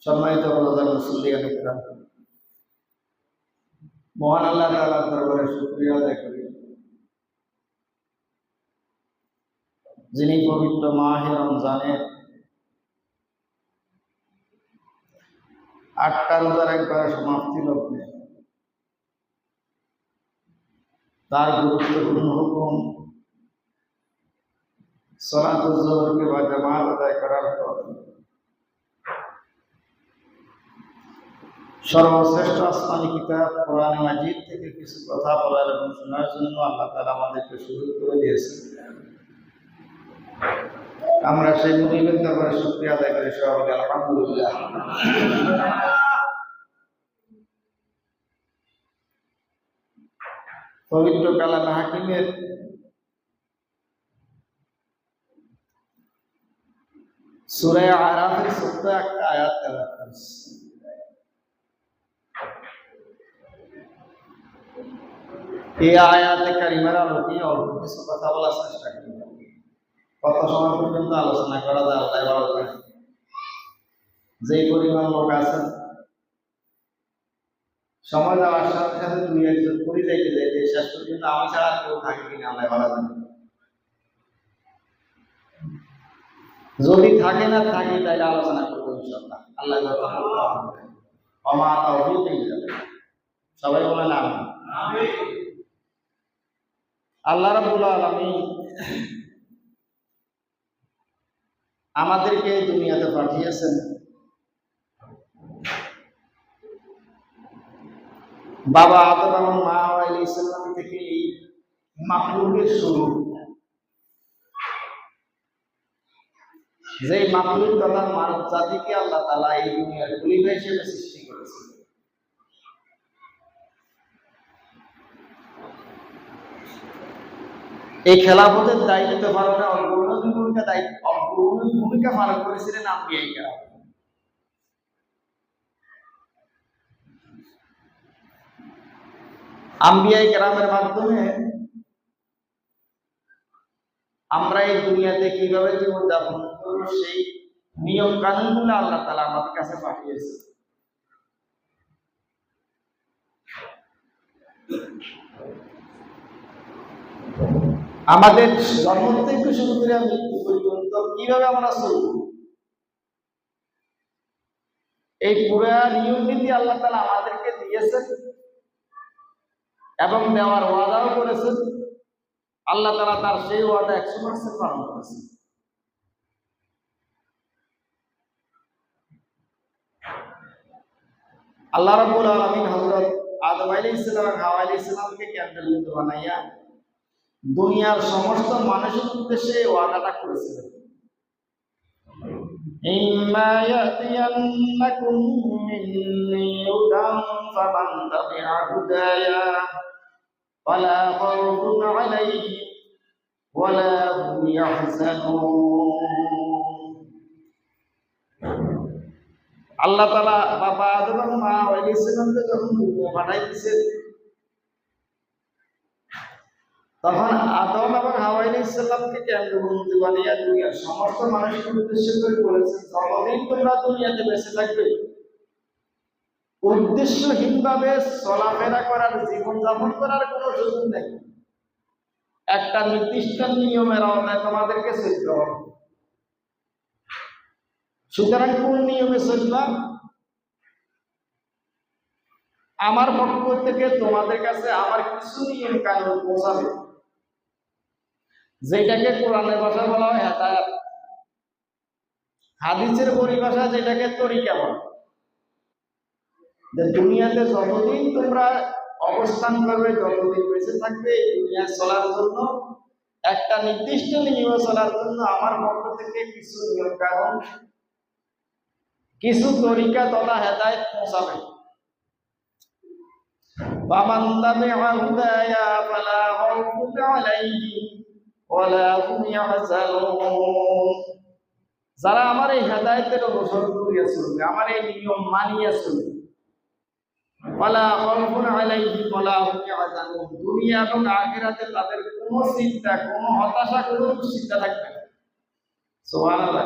সম্মানিত ব্রাদার মুসলিয়ান ইকরাম, মহান আল্লাহ তাআলার দরবারে শুকরিয়া আদায় করি, যিনি পবিত্র মাহে রমজানের 8টা রোজার একবারে সমাপ্তি লগ্নে তার গুরুত্বপূর্ণ হুকুম সালাতুল যোহরকে বা জামাত আদায় করার পর সর্বশ্রেষ্ঠ আসমানি কিতাব কোরআন মাজিদ থেকে কিছু কথা বলার এবং শোনার জন্য আল্লাহ তাআলা আমাদেরকে সুযোগ করে দিয়েছেন। আমরা সেই মুনিবের দরবারে শুকরিয়া আদায় করি, সবাই আলহামদুলিল্লাহ। পবিত্র কালামে হাকিমের সূরা আরাফের ১৪ আয়াত তেলাওয়াত করেছি। এই আয়াতে কারিমার আলোকে অল্প কিছু কথা বলার চেষ্টা করি। কত সময় পর্যন্ত আলোচনা করা যায় আল্লাহ ভালো জানে। যে পরিমাণ লোক আছেন, সময় যাওয়ার সাথে সাথে দুই একজন করে যাইতে যাইতে শেষ পর্যন্ত আমি ছাড়া কেউ থাকে কিনা আল্লাহ ভালো জানে। যদি থাকে না থাকে তাহলে আলোচনা করবো ইনশাআল্লাহ। আল্লাহ আমার সবাই বলেন আমিন। আল্লাহ রাব্বুল আলামিন আমাদেরকে এই দুনিয়াতে পাঠিয়েছেন বাবা আদম এবং মা হাওয়া আলাইহিস সালাম থেকে এই মাখলুকের শুরু। যে মাখলুক তথা মানব জাতিকে আল্লাহ তাআলা এই দুনিয়ার খলিফা হিসেবে সৃষ্টি করেছেন। এই খেলাফতের দায়িত্ব পালনে অগ্রণী ভূমিকা পালন করেছিলেন আম্বিয়া কেরাম। আম্বিয়া কেরামের মাধ্যমে আমরা এই দুনিয়াতে কিভাবে জীবনযাপন করব সেই নিয়ম কানুনগুলো আল্লাহ তাআলা আমাদের কাছে পাঠিয়েছে। আমাদের জন্ম থেকে শুরু করে মৃত্যু পর্যন্ত কিভাবে আমরা চলব, এই পুরা নিয়ম নীতি আল্লাহ তাআলা আমাদেরকে দিয়েছেন এবং দেওয়ার ওয়াদাও করেছেন। আল্লাহ তাআলা তার সেই ওয়াদা 100% পালন করেছেন। আল্লাহ রাব্বুল আলামিন হযরত আদম আলাইহিস সালাম এবং হাওয়া আলাইহিস সালামকে কেন্দ্রবিন্দু বানাইয়া দুনিয়ার সমস্ত মানুষের উদ্দেশ্যে ওয়াদাটা করেছিলেন। ইম্মা ইয়াতিয়ান্নাকুম মিন্নি হুদান ফামান তাবিআ হুদায়া ফালা খাউফুন আলাইহিম ওয়ালা হুম ইয়াহজানুন। আল্লাহ তাআলা বাবা আদম এবং মা হাওয়া আলাইহিস সালামকে যখন দুনিয়া পাঠাইছেন, তখন আদম এবং হাওয়া আলাইহিস সালামকে কেন্দ্রবিন্দু বানিয়ে দুনিয়ার সমস্ত মানুষকে উদ্দেশ্য করে বলেছেন, যতদিন তোমরা দুনিয়াতে বেঁচে থাকবে উদ্দেশ্যহীনভাবে চলাফেরা করার, জীবনযাপন করার কোনো সুযোগ নেই। একটা নির্দিষ্ট নিয়মের আওতায় তোমাদেরকে চলতে হবে। সুতরাং কোন নিয়মে চলবা? আমার পক্ষ থেকে তোমাদের কাছে আমার কিছু নিয়ম কানুন পৌঁছাবে, যেটাকে কোরআনের ভাষায় বলা হয় হেদায়েত, হাদিসের পরিভাষা যেটাকে তরিকা বলে। যে দুনিয়াতে যতদিন তোমরা অবস্থান করবে, যতদিন বেঁচে থাকবে, এই দুনিয়া চলার জন্য একটা নির্দিষ্ট নিয়মে চলার জন্য আমার পক্ষ থেকে কিছু নিয়ম কানুন, কিছু তরিকা তথা হেদায়েত পৌঁছাবে। ফামান তাবিআ হুদায়া ফালা খাউফুন আলাইহিম ওয়ালা হুম ইয়াহজানুন। যারা আমার এই হেদায়েতের অনুসরণ করিয়া চলবে, আমার এই নিয়ম মানিয়া চলবে, ওয়ালা খাউফুন আলাইহিম ওয়ালা হুম ইয়াহজানুন, দুনিয়া এবং আখিরাতে তাদের কোনো চিন্তা, কোনো হতাশা, কোনো দুশ্চিন্তা থাকবে না। সুবহানাল্লাহ।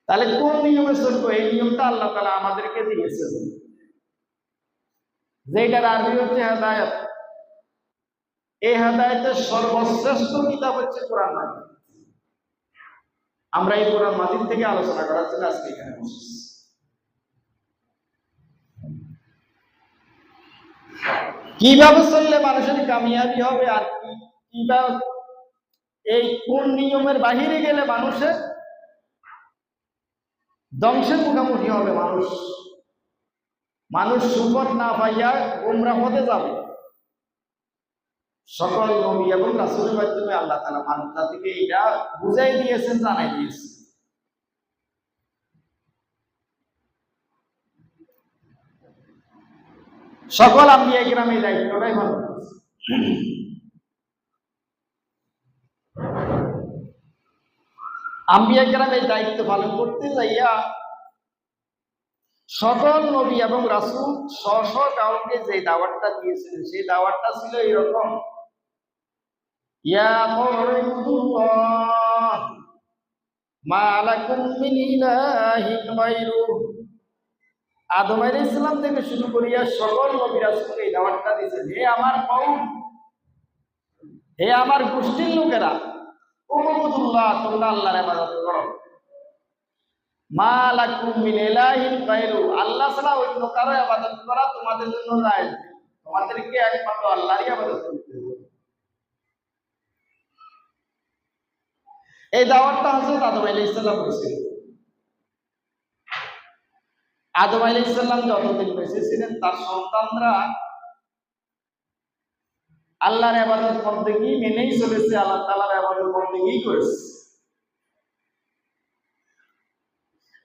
তাহলে কোন নিয়মে চলবো? এই নিয়মটা আল্লাহ তাআলা আমাদেরকে দিয়েছেন, যেটার আরবি হচ্ছে হেদায়েত। এই হেদায়েতের সর্বশ্রেষ্ঠ কিতাব হচ্ছে কোরআন মাজিদ। আমরা এই কোরআন মাজিদ থেকে আলোচনা করার জন্য আজকে এখানে বসেছি। কিভাবে চললে মানুষের কামিয়াবি হবে, আর কিভাবে এই কোন নিয়মের বাহিরে গেলে মানুষের ধ্বংসের মুখোমুখি হবে, মানুষ সুপথ না পাইয়া গোমরা হতে যাবে। সকল নবী এবং রাসূলের মাধ্যমে আল্লাহ তাআলা মানব জাতিকে এটা বুঝাই দিয়েছেন, জানাই দিয়েছেন। সকল আম্বিয়া কিরাম এই দায়িত্বটাই পালন করেছে। আম্বিয়া কিরাম এই দায়িত্ব পালন করতে যাইয়া সকল নবী এবং রাসূল স্ব কাউকে যে দাওয়াতটা দিয়েছিলেন, সেই দাওয়াতটা ছিল এরকম, ইয়া কওমিল্লাহ মা লাকুম মিন ইলাহিন গায়রুহু। আদম আলাইহিস সালাম থেকে শুরু করিয়া সকল নবী রাসূলকে এই দাওয়াতটা দিয়েছেন, হে আমার কওম, হে আমার গোষ্ঠীর লোকেরা, উবুদুল্লাহ, তোমরা আল্লাহর ইবাদত করো। মা লাকুম মিন ইলাহিন গায়রু, আল্লাহ ছাড়া অন্য কারো ইবাদত করা তোমাদের জন্য জায়েজ নেই, তোমাদেরকে একমাত্র আল্লাহরই ইবাদত করতে হবে। এই দাওয়াতটা হযরত আদম আলাইহিস সালাম করেছিলেন। আদম আলাইহিস সালাম যতদিন বেঁচে ছিলেন, তার সন্তানরা আল্লাহর ইবাদত বন্দেগী মেনেই চলেছে, আল্লাহ তাআলার ইবাদত বন্দেগী করেছে।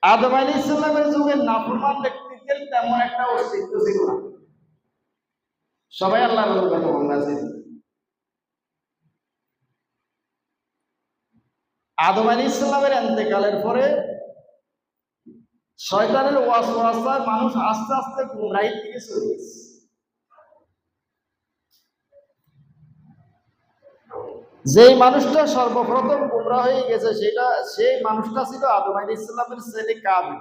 আদম আলাইহিস সালামের যুগে নাফরমান ব্যক্তিদের তেমন একটা অস্তিত্ব ছিল না, সবাই আল্লাহর কথা বলতেন। আদম আলাইহিস সালামের ইন্তেকালের পরে শয়তানের ওয়াসওয়াসায় মানুষ আস্তে আস্তে গুমরাহির দিকে চলে গেছে। যেই মানুষটা সর্বপ্রথম গুমরাহ হয়ে গেছে, সেই মানুষটা ছিল আদম আলাইহিস সালামের ছেলে কাবিল।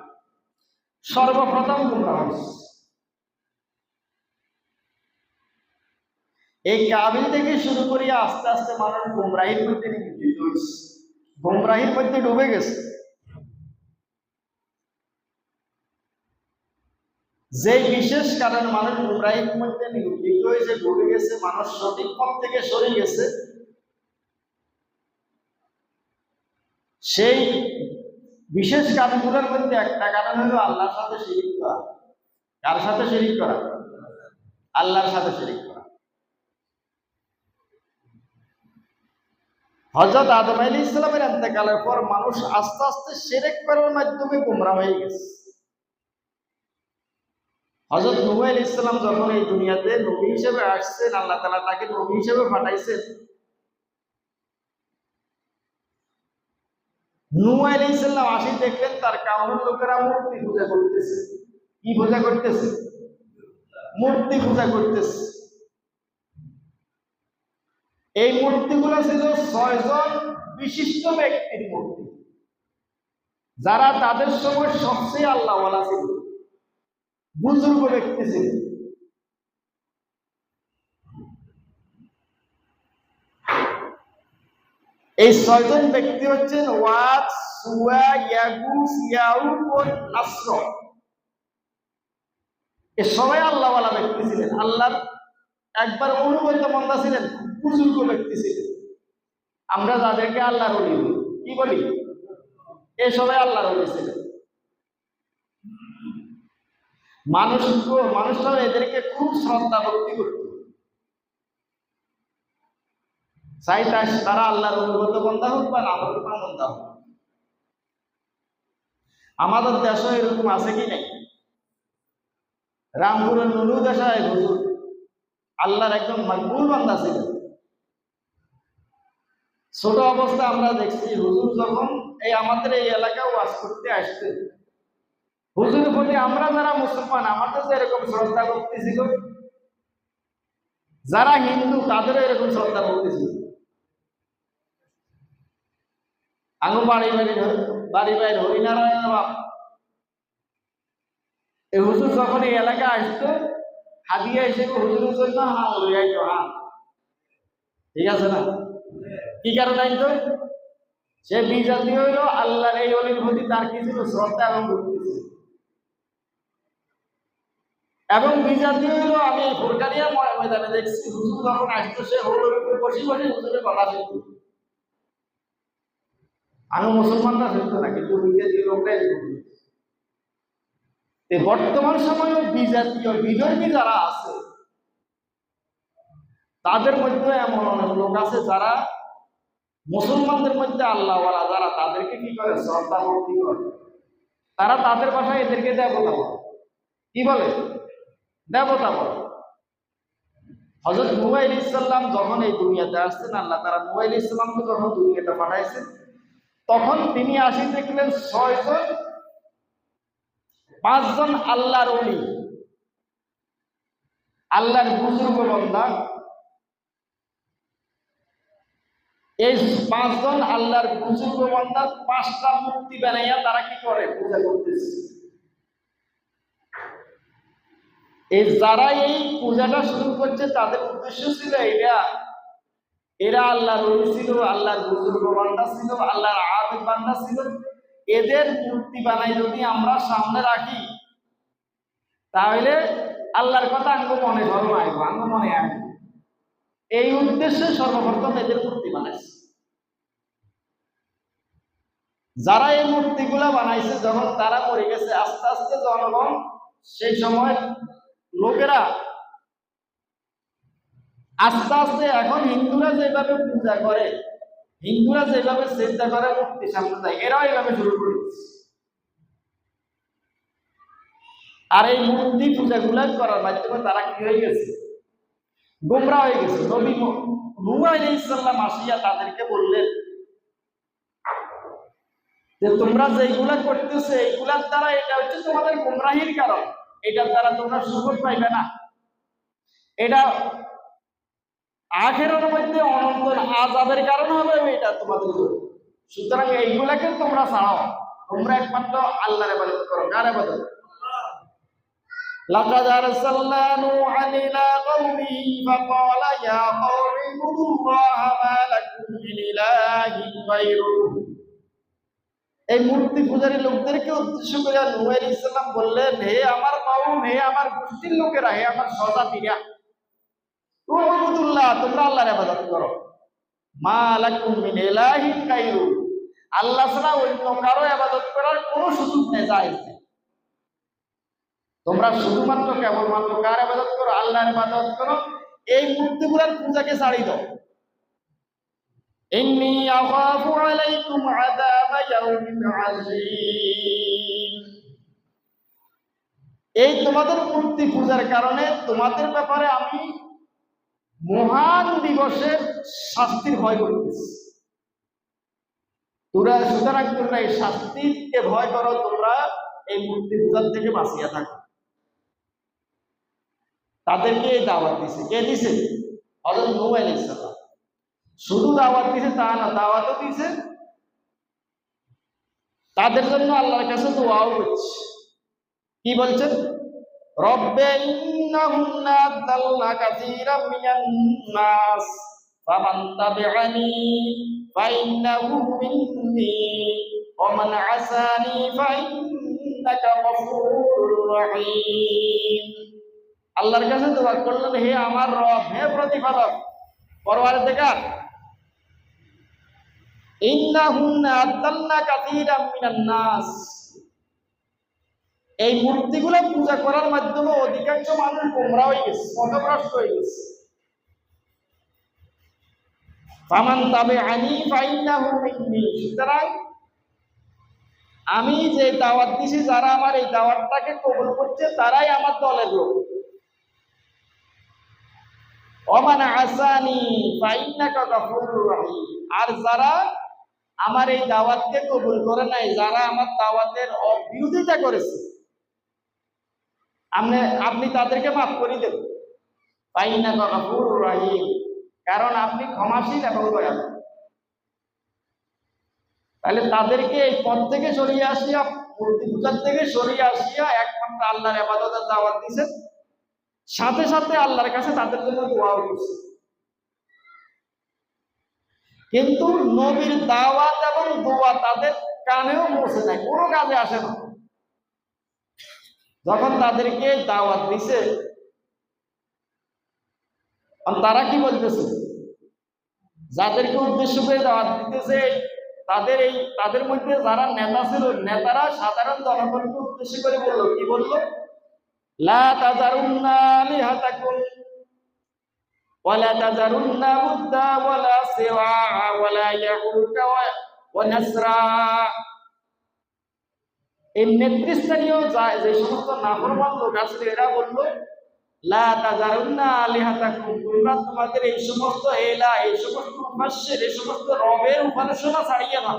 সর্বপ্রথম গুমরাহ হয়েছে। এই কাবিল থেকে শুরু করিয়া আস্তে আস্তে মানুষ গুমরাহির মধ্যে নিমজ্জিত হয়েছে, গুমরাহির মধ্যে ডুবে গেছে। যে বিশেষ কারণে মানুষ গুমরাহির মধ্যে নিমজ্জিত হয়েছে, ডুবে গেছে, মানুষ সঠিক পথ থেকে সরে গেছে, সেই বিশেষ কারণগুলোর মধ্যে একটা কারণ হলো আল্লাহর সাথে শিরিক করা। কার সাথে শিরিক করা? আল্লাহর সাথে শিরিক করা। হযরত আদম আলাইহিস সালামের ইন্তেকালের পর মানুষ আস্তে আস্তে শিরক করার মাধ্যমে গোমরাহ হয়ে গেছে। হযরত নূহ আলাইহিস সালাম যখন এই দুনিয়াতে নবী হিসেবে আসছেন, আল্লাহ তাআলা তাকে নবী হিসেবে পাঠাইছেন। নূহ আলাইহিস সালাম আসি দেখলেন তার কাউমের লোকেরা মূর্তি পূজা করতেছে। কি পূজা করতেছে? মূর্তি পূজা করতেছে। এই মূর্তিগুলো ছিল 6 জন বিশিষ্ট ব্যক্তির মূর্তি, যারা তাদের সময় সবচেয়ে আল্লাহওয়ালা ছিল, বুজুর্গ ব্যক্তি ছিল। এই 6 জন ব্যক্তি হচ্ছেন ওয়াদ, সুওয়া, ইয়াগুস, ইয়াউক ও নাসর। এ সবাই আল্লাহওয়ালা ব্যক্তি ছিলেন, আল্লাহর একবার অনুগত বান্দা ছিলেন, বুজুর্গ ব্যক্তি ছিলেন। আমরা যাদেরকে আল্লাহর ওলি বলি, কি বলি? এ সবাই আল্লাহর ওলি ছিলেন। মানুষরা এদেরকে খুব শ্রদ্ধা ভক্তি করত, চাই তারা আল্লাহর অনুগত বান্দা হোক বা নাফরমান বান্দা হোক। আমাদের দেশে এরকম আছে কি নাই? রামপুরের নুরু দেশায় হুজুর আল্লাহর একজন মাকবুল বান্দা ছিলেন। ছোট অবস্থা আমরা দেখছি হুজুর যখন আমাদের এই এলাকায় ওয়াজ করতে আসতেন, হুজুরের প্রতি আমরা যারা মুসলমান আমাদের যে এরকম শ্রদ্ধা ভক্তি ছিল, যারা হিন্দু তাদেরও এরকম শ্রদ্ধা ভক্তি ছিল। আঙু বাড়ি বাড়ি হরিনারায়ণ বাপ এই হুজুর যখন এই এলাকায় আসতো হাদিয়া এসে হুজুরের জন্য হাল লই আইতো হাল, ঠিক আছে না? কি কারণে আইতো? সে বিজাতি হইল আল্লাহর এই অলির প্রতি তার কি ছিল? শ্রদ্ধা এবং ভক্তি ছিল। এবং বিজাতি হইল আমি এই ফুরকানিয়া ময়দানে দেখছি হুজুর যখন আসতো সে হলোর উপর বসে বসে হুজুরের কথা শুনতো। আমি মুসলমানরা শুনতো না, কিন্তু বিজাতি লোকরাই বর্তমান সময়ে বিজাতীয় বিধর্মী যারা আছে তাদের মধ্যে এমন অনেক লোক আছে যারা মুসলমানদের মধ্যে আল্লাহওয়ালা যারা তাদেরকে কি করে? শ্রদ্ধা ভক্তি করে। তারা তাদের ভাষায় এদেরকে দেবতা বলে। কি বলে? দেবতা বলে। হযরত নূহ আলাইহিস সালাম যখন এই দুনিয়াতে আসছেন, আল্লাহ তাআলা নূহ আলাইহিস সালামকে যখন দুনিয়াতে পাঠাইছেন, তখন তিনি আসি দেখলেন 6 জন 5 জন আল্লাহর ওলি, আল্লাহর বুজুর্গ বান্দা। এই 5 জন আল্লাহর বুজুর্গ বান্দা 5টা মূর্তি বানাইয়া তারা কি করে? পূজা করতেছে। এই যারা এই পূজাটা শুরু করছে তাদের উদ্দেশ্য ছিল এরা আল্লাহর ওলি ছিল, আল্লাহর বুজুর্গ বান্দা ছিল, আল্লাহর আবিদ বান্দা ছিল। এদের মূর্তি বানাই যদি আমরা সামনে রাখি তাহলে আল্লাহর কথা আঙ্গ মনে ধর্ম আইব, আঙ্গ মনে আইব। এই উদ্দেশ্যে সর্বপ্রথম এদের মূর্তি বানাইছে। যারা এই মূর্তিগুলা বানাইছে যখন তারা মরে গেছে, আস্তে আস্তে জনগণ সেই সময় লোকেরা আস্তে আস্তে এখন হিন্দুরা যেভাবে পূজা করে, হিন্দুরা যেভাবে চিন্তা করে মূর্তি সামনে যায়, এরাও এইভাবে শুরু করে দিচ্ছে। আর এই মূর্তি পূজাগুলা করার মাধ্যমে তারা কি হয়ে গেছে? গোমরা হয়ে গেছে। নবী নূহ আলাইহিস সালাম আসিয়া তাদেরকে বললেন যে তোমরা যেগুলা করতেছো এইগুলার দ্বারা এটা হচ্ছে তোমাদের গোমরাহির কারণ, এটার দ্বারা তোমরা সুফল পাইবে না, এটা আখিরাতের মধ্যে অনন্ত আযাবের কারণ হবে এটা তোমাদের জন্য। সুতরাং এইগুলাকে তোমরা ছাড়াও, তোমরা একমাত্র আল্লাহর ইবাদত করো। কার ইবাদত? লাকাদ আরসালনা নূহান ইলা কওমিহি ফাকালা ইয়া কওমি ইবুদুল্লাহা মা লাকুম মিন ইলাহিন গায়রুহু। এই মূর্তি পূজারী লোকদেরকে উদ্দেশ্য করে নূহ আলাইহিস সালাম বললেন, হে আমার কওম, হে আমার গোষ্ঠীর লোকেরা, হে আমার স্বজাতিরা, উবুদুল্লাহ, তোমরা আল্লাহর ইবাদত করো। মা লাকুম মিন ইলাহিন গায়রুহু, আল্লাহ ছাড়া অন্য কারো ইবাদত করার কোনো সুযোগ নেই, জায়েজ নেই। তোমরা শুধুমাত্র কেবলমাত্র কার ইবাদত করো? আল্লাহর ইবাদত করো। এই মূর্তিগুলোর পূজাকে ছাড়িয়ে দাও। ইন্নী আখাফু আলাইকুম আযাবা ইয়াউমিন আযীম। এই তোমাদের মূর্তি পূজার কারণে তোমাদের ব্যাপারে আমি মহান দিবসের শাস্তির ভয় করতেছি। সুতরাং তোমরা এই শাস্তিকে ভয় করো, তোমরা এই মূর্তি পূজার থেকে বাঁচিয়া থাকো। তাদেরকে এই দাওয়াত দিছে। কে দিছে? হযরত নূহ আলাইহিস সালাম। শুধু দাওয়াত দিছে তা না, দাওয়াতও দিছে, তাদের জন্য আল্লাহর কাছে দোয়াও করছে। কি বলছেন? রব্বে ইন্নাহুন্না আদাল্লা কাসীরাম মিনান নাস ফামান তাবিআনি ফাইন্নাহু মিন্নী ওয়া মান আসানি ফাইন্নাকা গফুরুর রহিম। আল্লাহর কাছে দোয়া করলেন, হে আমার রব, হে প্রতিপালক, পরওয়ারদিগার, ইন্নাহুন্না আদাল্লা কাসীরাম মিনান নাস, এই মূর্তিগুলো পূজা করার মাধ্যমে অধিকাংশ মানুষ গোমরা হয়ে গেছে, পথভ্রষ্ট হয়ে গেছে। ফামান তাবিআনি ফাইন্নাহু মিন্নী, সুতরাং আমি যে দাওয়াত দিছি, যারা আমার এই দাওয়াতটাকে কবুল করছে তারাই আমার দলের লোক। ওয়া মান আসানি ফাইন্নাকা গফুরুর রহিম, আর যারা আমার এই দাওয়াতকে কবুল করে নাই, যারা আমার দাওয়াতের বিরোধিতা করেছে, আপনি তাদেরকে মাফ করে দেন। ফাইন্নাকা গফুরুর রহিম, কারণ আপনি ক্ষমাশীল এবং দয়ালু। তাহলে তাদেরকে এই পথ থেকে সরিয়ে আসিয়া, মূর্তি পূজার থেকে সরিয়ে আসিয়া একমাত্র আল্লাহর ইবাদতের দাওয়াত দিয়েছেন, সাথে সাথে আল্লাহর কাছে তাদের জন্য দোয়াও করছে। কিন্তু নবীর দাওয়াত এবং দোয়া তাদের কানেও পৌঁছে নাই, কোনো কাজে আসে না। যখন তাদেরকে দাওয়াত দিছে, তারা কি বলতেছে? যাদেরকে উদ্দেশ্য করে দাওয়াত দিতেছে, তাদের মধ্যে যারা নেতা ছিল, নেতারা সাধারণ জনগণকে উদ্দেশ্য করে বললো, কি বললো? লা তাযারুন্না আলিহাতাকুম ওয়ালা তাযারুন্না উদ্দা ওয়ালা সিওয়া ওয়ালা ইয়াউকা ওয়া নাসরা। এই নেতৃস্থানীয় যে সমস্ত নাফরমান লোক আছে, এরা বললো, লা তাযারুন্না আলিহাতাকুম, তোমরা তোমাদের এই সমস্ত এলা, এই সমস্ত উপাস্যের, এই সমস্ত রবের উপাসনা ছাড়িয়ে না,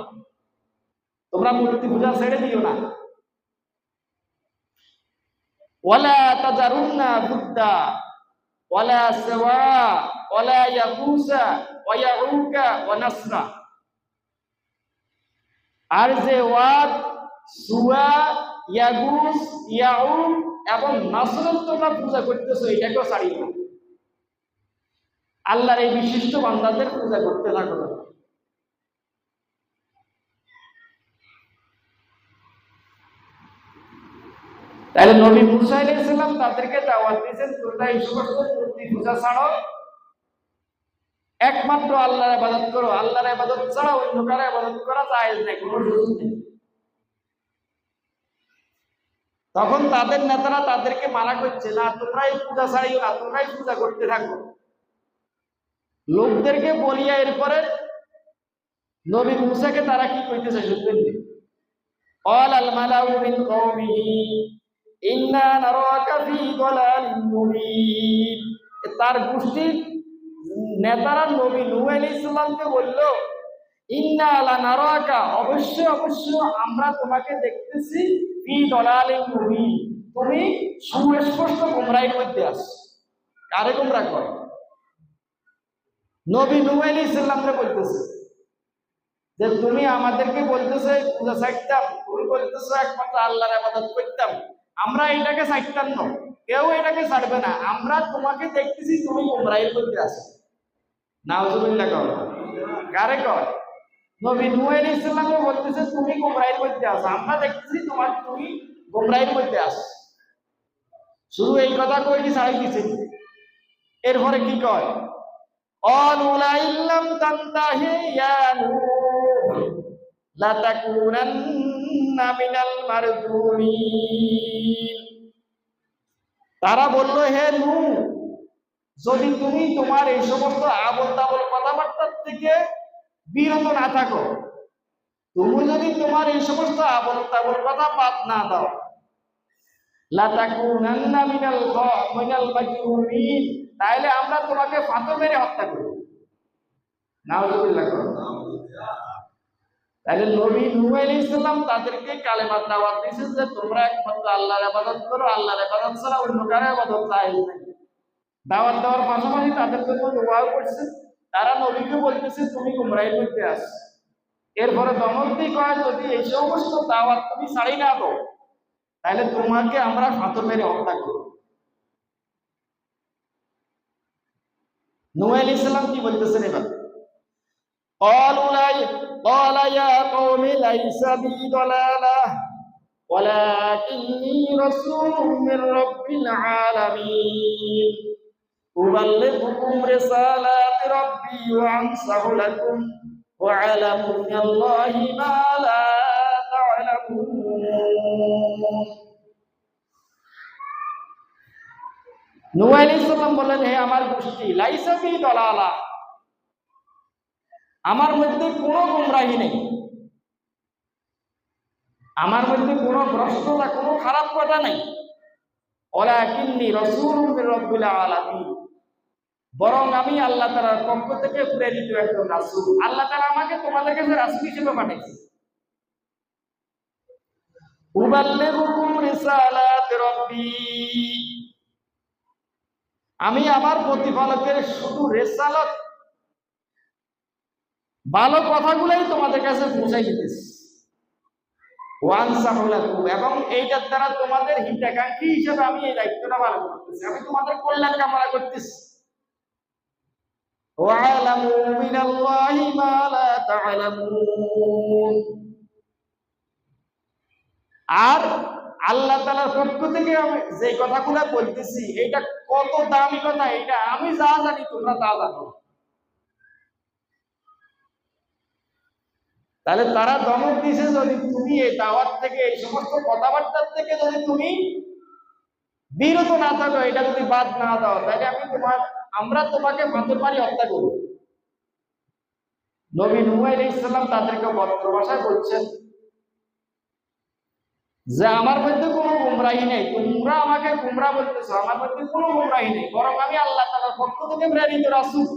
তোমরা মূর্তি পূজা ছেড়ে দিও না। ওয়ালা তাযারুন্না বুদ্দা ওয়ালা সিওয়া ওয়ালা ইয়াগুসা ওয়া ইয়াউকা ওয়া নাসরা। আর যে ওয়াদ, সুয়া, ইয়াগুস, ইয়াউক এবং নাসরের তোমরা পূজা করতেছো, এটাকেও ছাড়িয়ে না। আল্লাহর এই বিশিষ্ট বান্দাদের পূজা করতে থাকো। তাহলে নবী মুসা আলাইহিস সালাম তাদেরকে দাওয়াত দিয়েছেন, তোমরা এই সমস্ত মূর্তি পূজা ছাড়ো, একমাত্র আল্লাহর ইবাদত করো। আল্লাহর ইবাদত ছাড়া অন্য কারো ইবাদত করা জায়েজ নেই, কোনো সুযোগ নেই। তখন তাদের নেতারা তাদেরকে মানা করছে, না তোমরা এই পূজা ছাড়িও না, তোমরা এই পূজা করতে থাকো। লোকদেরকে বলিয়া এরপরে নবী মুসাকে তারা কি কইতেছে শুনবেন? قال الملأ من قومه إنا نراك في ضلال مبين। তার গোষ্ঠীর নেতারা নবী নূহ আলাইহিস সালামকে বলল, ইন্না লানারাকা, অবশ্যই অবশ্যই আমরা তোমাকে দেখতেছি, ফি দালালিন মুবিন, তুমি সুস্পষ্ট গোমরাহির মধ্যে আছো। কারে গোমরাহ করে? নবী নূহ আলাইহিস সালামকে বলতেছে যে তুমি আমাদেরকে বলতেছো পূজা ছাড়তাম, তুমি বলতেছো একমাত্র আল্লাহর ইবাদত করতাম, আমরা এটাকে ছাড়তাম না, কেউ এটাকে ছাড়বে না, আমরা তোমাকে দেখতেছি তুমি গোমরাহির মধ্যে আছো। নাউজুবিল্লাহ। কারে কয়? নবী নূহ আলাইহিস সালামকে বলতেছে তুমি গোমরাহির মধ্যে আছো, আমরা দেখতেছি তুমি গোমরাহির মধ্যে আছো। শুধু এই কথা কই কি ছাড়াই দিছে? এরপরে কি কয়? ক্বালু লাইন লাম তানতাহি ইয়া নূহ লাতাকুনান্না মিনাল মারজুমিন। তারা বলল, হে নূহ, যদি তুমি তোমার এই সমস্ত আবোল তাবোল কথাবার্তার থেকে বিরত না থাকো, তুমি যদি তোমার এই সমস্ত আবোল তাবোল কথা বাদ না দাও, লাতাকুনান্না মিনাল মাজরুমিন, তাহলে আমরা তোমাকে ফাঁদে মেরে হত্যা করব। নাউজুবিল্লাহ। তাহলে নবী নূহ আলাইহিস সালাম তাদেরকে কালেমার দাওয়াত দিয়েছেন যে তোমরা একমাত্র আল্লাহর ইবাদত করো, আল্লাহর ইবাদত ছাড়া অন্য কারো ইবাদত জায়েজ নেই। দাওয়াত দেওয়ার পাশাপাশি তাদের জন্য দোয়াও করছে। তারা নবীকে বলতেছে তুমি গোমরাহির মধ্যে আছো। এরপরে দমক দিয়ে কয়, যদি এই সমস্ত দাওয়াত তুমি ছাড়ি না দাও, তাহলে তোমাকে আমরা ফাঁদে মেরে হত্যা করব। নূহ আলাইহিস সালাম কি বলতেছেন এবার? قال يا قوم ليس بي ضلالة ولكني رسول من رب العالمين أبلغكم رسالات ربي وأنصح لكم وأعلم من الله ما لا تعلمون। নূহ আলাইহিস সালাম বললেন, হে আমার গোষ্ঠী, লাইসা বি দালালা, আমার মধ্যে কোনো গোমরাহি নেই, আমার মধ্যে কোনো ভ্রষ্টতা, কোনো খারাপ কথা নেই। ওয়ালাকিন্নী রাসূলুম মির রাব্বিল আলামিন, বরং আমি আল্লাহ তাআলার পক্ষ থেকে প্রেরিত একজন রাসূল। আল্লাহ তাআলা আমাকে তোমাদের কাছে রাসূল হিসেবে পাঠিয়েছে। উবাল্লিগুকুম রিসালাতি রাব্বি, আমি আমার প্রতিপালকের শুধু রিসালাত ভালো কথাগুলোই তোমাদের কাছে পৌঁছাই দিতেছি, এবং এইটার দ্বারা তোমাদের হিতাকাঙ্ক্ষী হিসেবে আমি এই দায়িত্বটা পালন করতেছি, আমি তোমাদের কল্যাণ কামনা করতেছি। وَاعْلَمُوا مِنَ اللَّهِ مَا لَا تَعْلَمُونَ। আর আল্লাহ তাআলার পক্ষ থেকে আমি যে কথাগুলো বলতেছি এটা কত দামি কথা, এটা আমি যা জানি তোমরা তা জানো। তাহলে তারা ধমক দিছে, যদি তুমি এই দাওয়াত থেকে, এই সমস্ত কথাবার্তার থেকে যদি তুমি বিরত না থাকো, এটা যদি বাদ না দাও, তাহলে আমরা তোমাকে পাথর মারি হত্যা করব। নবী নূহ আলাইহিস সালাম তাদেরকে ভদ্র ভাষায় বলছেন যে আমার মধ্যে কোনো গুমরাহি নেই, তোমরা আমাকে গুমরা বলতেছো, আমার মধ্যে কোনো গুমরাহি নেই, বরং আমি আল্লাহ তাআলার পক্ষ থেকে প্রেরিত রাসূল,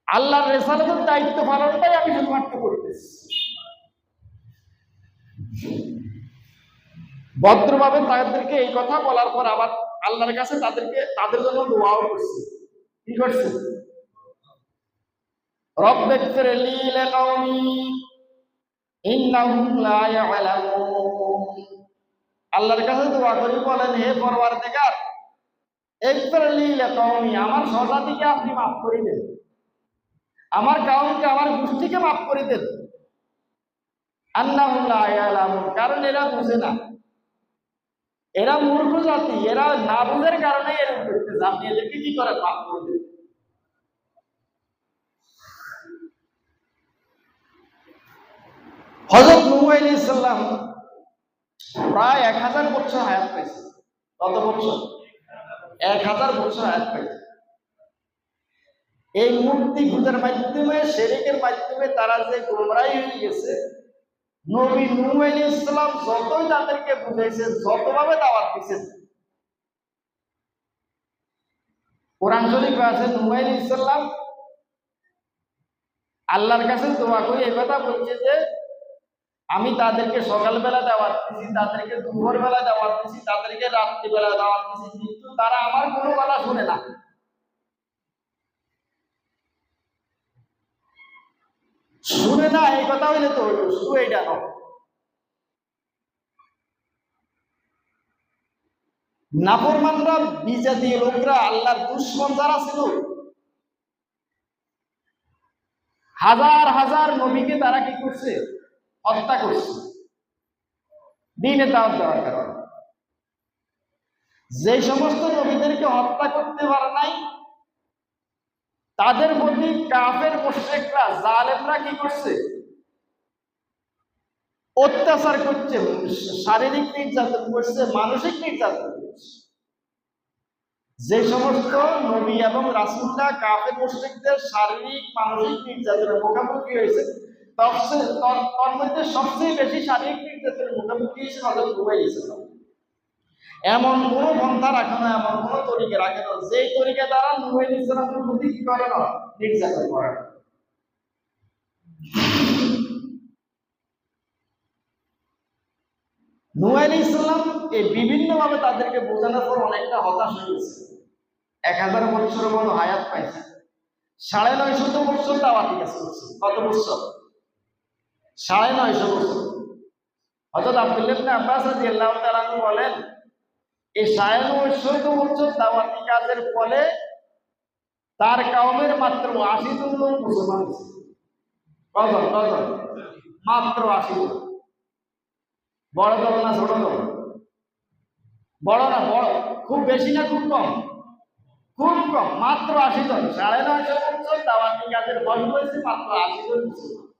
আল্লাহর রিসালাতের দায়িত্ব পালনটাই আমি শুধুমাত্র করতেছি। ভদ্রভাবে তাদেরকে এই কথা বলার পর আবার আল্লাহর কাছে তাদের জন্য দোয়াও করছে। কি করছে? রব্বিগফির লি লিকাওমি ইন্নাহুম লা ইয়ালামুন। আল্লাহর কাছে দোয়া করে বলেন, হে পরওয়ারদিগার, ইগফির লি লিকাওমি, আমার স্বজাতিকে আপনি মাফ করে দেন, আমার কাউমকে, আমার গোষ্ঠীকে মাফ করে দেন। আন্নাহুম লা ইয়ালামুন, কারণ এরা বুঝে না, এরা মূর্খ জাতি, এরা না বুঝার কারণে এরকম করতেছে, আপনি এদেরকে কি করেন? মাফ করে দেন। হযরত নূহ আলাইহিস সালাম প্রায় 1000 বছর হায়াত পাইছে। কত বছর? 1000 বছর হায়াত পাইছে। এই মূর্তি পূজার মাধ্যমে, শিরকের মাধ্যমে তারা যে গোমরাহী হয়ে গেছে, নবী নূহ আলাইহিস সালাম যতই তাদেরকে বুঝাইছেন, যতভাবে দাওয়াত দিয়েছেন, কোরআন শরীফে আছে নূহ আলাইহিস সালাম আল্লাহর কাছে দোয়া করে এই কথা বলছে যে আমি তাদেরকে সকালবেলা দাওয়াত দিছি, তাদেরকে দুপুর বেলা দাওয়াত দিছি, তাদেরকে রাত্রিবেলা দাওয়াত দিছি, কিন্তু তারা আমার কোনো কথা শুনে না। শুনে না, এই কথা হইলে তো হইল, শুধু এইটা নয়, নাফরমানরা, বিজাতি লোকরা, আল্লাহর দুশমন যারা ছিল, হাজার হাজার নবীকে তারা কি করছে? হত্যা করছে দ্বীনে দাওয়াত দেওয়ার কারণে। যে সমস্ত নবীদেরকে হত্যা করতে পারে নাই, তাদের প্রতি কাফের মুশরিকরা, জালেমরা কি করছে? অত্যাচার করছে, শারীরিক নির্যাতন করছে, মানসিক নির্যাতন করছে। যে সমস্ত নবী এবং রাসূলরা কাফের মুশরিকদের শারীরিক মানসিক নির্যাতনের মুখোমুখি হয়েছে, তার মধ্যে সবচেয়ে বেশি শারীরিক নির্যাতনের মুখোমুখি হয়েছে হযরত নূহ আলাইহিস সালাম। এমন কোনো পন্থা রাখে না, এমন কোনো তরিকা রাখে না যেই তরিকা দ্বারা নূহ আলাইহিস সালামের প্রতি কি করে না? নির্যাতন করে না। নূহ আলাইহিস সালাম এই বিভিন্নভাবে তাদেরকে বোঝানোর পর অনেকটা হতাশ হয়ে গেছে। 1000 বছরের মতো হায়াত পাইছে, 950 বছর দাওয়াতি কাজ করছে। কত বছর? 950 বছর। হযরত আব্দুল্লাহ ইবনে আব্বাস রাদিয়াল্লাহু তাআলা বলেন, এই 950 বছর দাওয়াতি কাজের ফলে তার কওমের মাত্র 80 জন লোক মুসলমান হয়েছে। কজন? মাত্র 80 জন। বড় দল না ছোট দল? বড় না বড়? খুব বেশি না খুব কম? খুব কম, মাত্র 80 জন। 950 বছর দাওয়াতি কাজের ফল হয়েছে মাত্র 80 জন মুসলমান।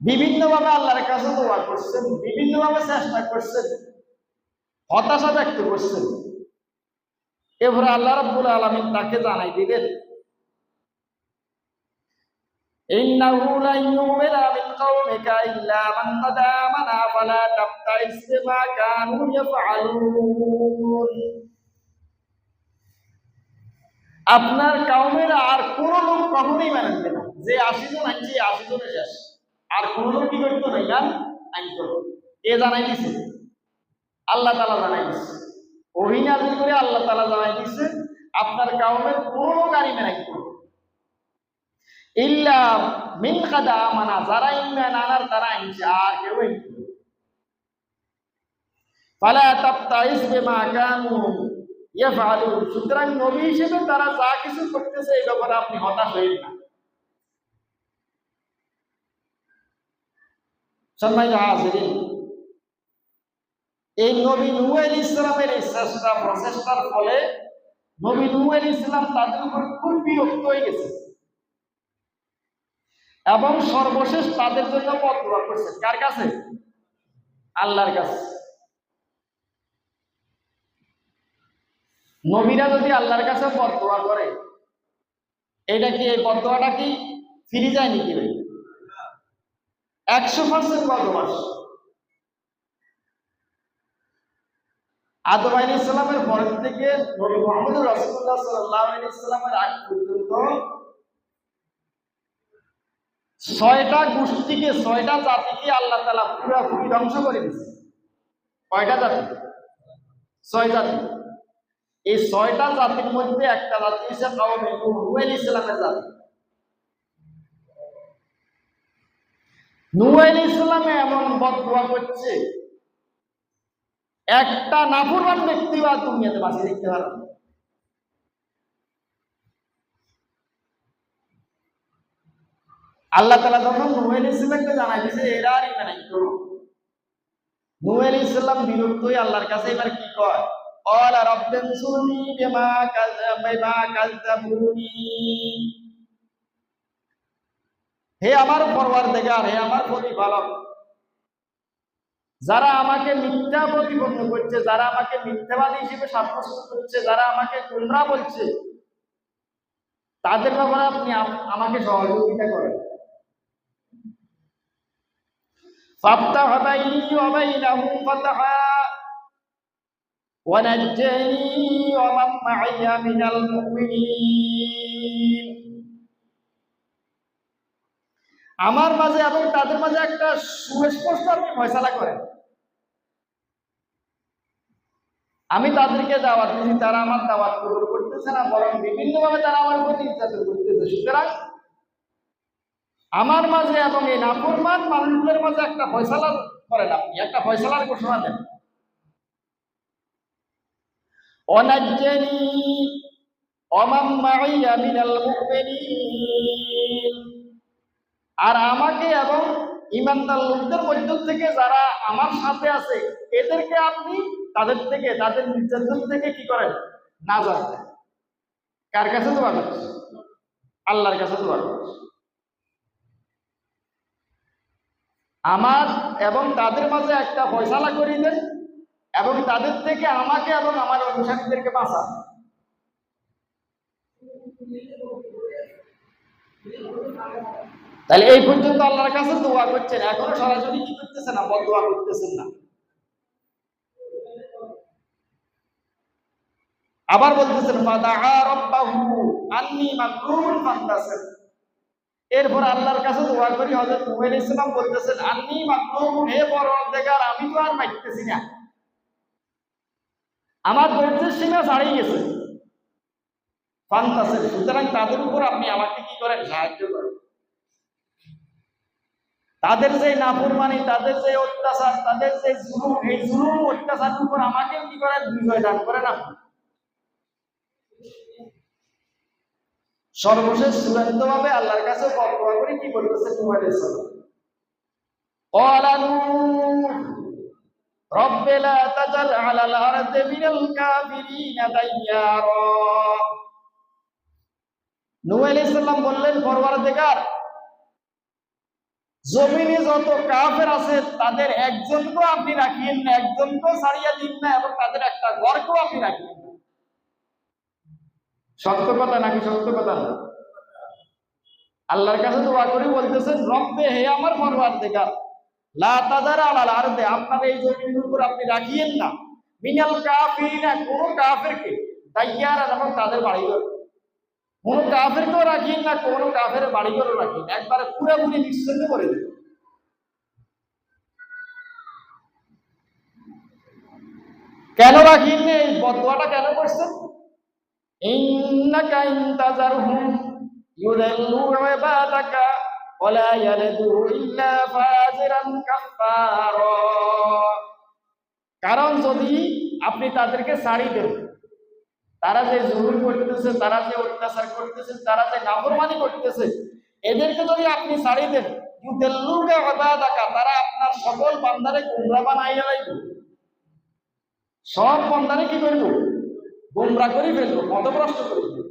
বিভিন্নভাবে আল্লাহর কাছে দোয়া করছেন, বিভিন্নভাবে চেষ্টা করছেন, হতাশা ব্যক্ত করছেন। এরপরে আল্লাহ রাব্বুল আলামিন তাকে জানাই দিলেন, ইন্নাহু লা ইউমিনা মিন কওমিকা ইল্লা মান ক্বাদ আমানা ফালা তাবতাইস বিমা কানু ইয়াফআলুন। আপনার কওমের আর কোন লোক কখনোই মানবে না। যে 80 জন আছে, 80 জনের শেষ, আর কোন লোক কি করতো না? ইমান আনতো। এ জানাই দিছে, আল্লাহ তাআলা জানাই দিছে, ওহী নাযিল করে আল্লাহ তাআলা জানাই দিছে, আপনার কাউমের কোনো গাড়ি মেরাই করবে ইল্লা মিন কাদা আমানা, যারা ঈমান আনার তারা আনছে, আর কেউ ফালা তাবতাইস বিমা কানু ইয়াফআলুন। সুতরাং নবী হিসেবে তারা যা কিছু করতেছে এই ব্যাপারে আপনি হতাশ হইন না। সম্মানিত হাজিরিন, এই নবী নূহ আলাইহিস সালামের এই চেষ্টা প্রচেষ্টার ফলে নবী নূহ আলাইহিস সালাম তাদের উপর খুব বিরক্ত হয়ে গেছে এবং সর্বশেষ তাদের জন্য বদদুয়া করছেন। কার কাছে? আল্লাহর কাছে। নবীরা যদি আল্লাহর কাছে বদদুয়া করে, এটা কি, এই বদদুয়াটা কি ফিরে যায় নাকি? 100% বদদুয়া। আদম আলাইহিস সালামের পর থেকে নবী মুহাম্মদ রাসূলুল্লাহ সাল্লাল্লাহু আলাইহি সাল্লামের আগ পর্যন্ত 6টা গোষ্ঠীকে, 6টা জাতিকে আল্লাহ তাআলা পুরোপুরি ধ্বংস করে দিয়েছে। কয়টা জাতি? 6 জাতি। এই 6টা জাতির মধ্যে একটা জাতি হচ্ছে কওমে নূহ আলাইহিস সালামের জাতি। নূহ আলাইহিস সালামে এমন বদদুয়া করছে, একটা নাফরমান ব্যক্তিও আর দুনিয়াতে বাঁচিয়ে দেখতে পারবে না। আল্লাহ তাআলা যখন নূহ আলাইহিস সালামকে জানাই দিয়েছে এরা আর ঈমান আনতো, নূহ আলাইহিস সালাম বিরক্ত হয়ে আল্লাহর কাছে এবার কি কয়? ক্বালা রাব্বিনসুরনি বিমা কাযযাবুনি। হে আমার পরওয়ারদিগার, হে আমার প্রতিপালক, যারা আমাকে মিথ্যা প্রতিপন্ন করছে, যারা আমাকে মিথ্যাবাদী হিসেবে সাব্যস্ত করছে, যারা আমাকে গোমরাহ বলছে, তাদের ব্যাপারে আপনি আমাকে সহযোগিতা করেন। ফাফতাহ বাইনি ওয়া বাইনাহুম ফাতহা ওয়া নাজ্জানি ওয়া মান মা'ইয়া মিনাল মুমিনিন। আমার মাঝে এবং তাদের মাঝে একটা সুস্পষ্ট আপনি ফয়সালা করেন। আমি তাদেরকে দাওয়াত দিচ্ছি, তারা আমার দাওয়াত কবুল করতেছে না, বরং বিভিন্নভাবে তারা আমার উপর নির্যাতন করতেছে। সুতরাং আমার মাঝে এবং এই নাফরমান মানুষদের মাঝে একটা ফয়সালা করেন, আপনি একটা ফয়সালার ঘোষণা দেন। অনাজ্জানি ওয়া মান মা'ইয়া মিনাল মুমিনিন। আর আমাকে এবং ঈমানদার লোকদের মধ্য থেকে যারা আমার সাথে আছে এদেরকে আপনি তাদের থেকে, তাদের নির্যাতন থেকে কি করেন? নাজাত দেন। কার কাছে দোয়া করছে? আল্লাহর কাছে দোয়া করছে। আমার এবং তাদের মাঝে একটা ফয়সালা করে দেন এবং তাদের থেকে আমাকে এবং আমার অনুসারীদেরকে বাঁচান। তাহলে এই পর্যন্ত আল্লাহর কাছে দোয়া করছেন, এখনো সরাসরি কি করতেছেন না? বদদোয়া করতেছেন না। আবার বলতেছেন ফাদাআ রাব্বাহু আন্নী মাগরুরুন ফান্তাসির। এরপর আল্লাহর কাছে দোয়া করি, হযরত নূহ আলাইহিস সালাম বলতেছেন আন্নী মাগরুরুন, হে পরওয়ারদিগার, আমি তো আর পাইতেছি না, আমার ধৈর্যের সীমা ছাড়িয়ে গেছে। ফান্তাসির, সুতরাং তাদের উপর আপনি আমাকে কি করেন? সাহায্য করেন। তাদের যে নাফরমানি, তাদের যে অত্যাচার, তাদের যে জুলুম, এই জুলুম অত্যাচারের উপর আমাকে কি করেন? বিজয় দান করেন আপনি। সর্বশেষ চূড়ান্তভাবে আল্লাহর কাছে বদদোয়া করে কি বলতেছে নূহ আলাইহিস সালাম? ক্বালা নূহ রব্বি লা তাজাল আলাল আরদি মিনাল কাফিরিনা দাইয়ারা। নূহ আলাইহিস সালাম বললেন, পরওয়ারদিগার, জমিনে যত কাফের আছে তাদের একজনকেও আপনি রাখিয়েন না, একজনকেও ছাড়িয়ে দিন না, এবং তাদের একটা ঘরকেও আপনি রাখিয়েন না। সত্য কথা নাকি সত্য কথা না? আল্লাহর কাছে দোয়া করে বলতেছেন, রব্বে, হে আমার পরওয়ারদিগার, লা তাযার আলাল আরদি, আপনার এই জমিনের উপর আপনি রাখিয়েন না, মিনাল কাফিরিনা, কোন কাফেরকে, দাইয়ারা, এবং তাদের বাড়িঘর, কোন কাফেরকেও রাখিয়েন না, কোন কাফের বাড়িঘরও রাখিয়েন, একবারে পুরোপুরি নিঃসঙ্গ করে দেন। কেন রাখিয়েন? এই বদদোয়াটা কেন করছেন? ইন্নাকা ইনতাজারহুম ইউদাল্লু ইবাদাকা ওয়ালা ইয়ালিদু ইল্লা ফাজিরান কাফফারা। কারণ যদি আপনি তাদেরকে ছাড়ি দেন, তারা যে জুলুম করতেছে, তারা যে অত্যাচার করতেছে, তারা যে নাফরমানি করতেছে, এদেরকে যদি আপনি ছাড়ি দেন, ইউদাল্লুকা ইবাদাকা, তারা আপনার সকল বান্দারে গোমরা বানাইয়া লাইব। সব বান্দারে কি করব? গোমরা করে ফেলবো, পথভ্রষ্ট করে ফেলবো।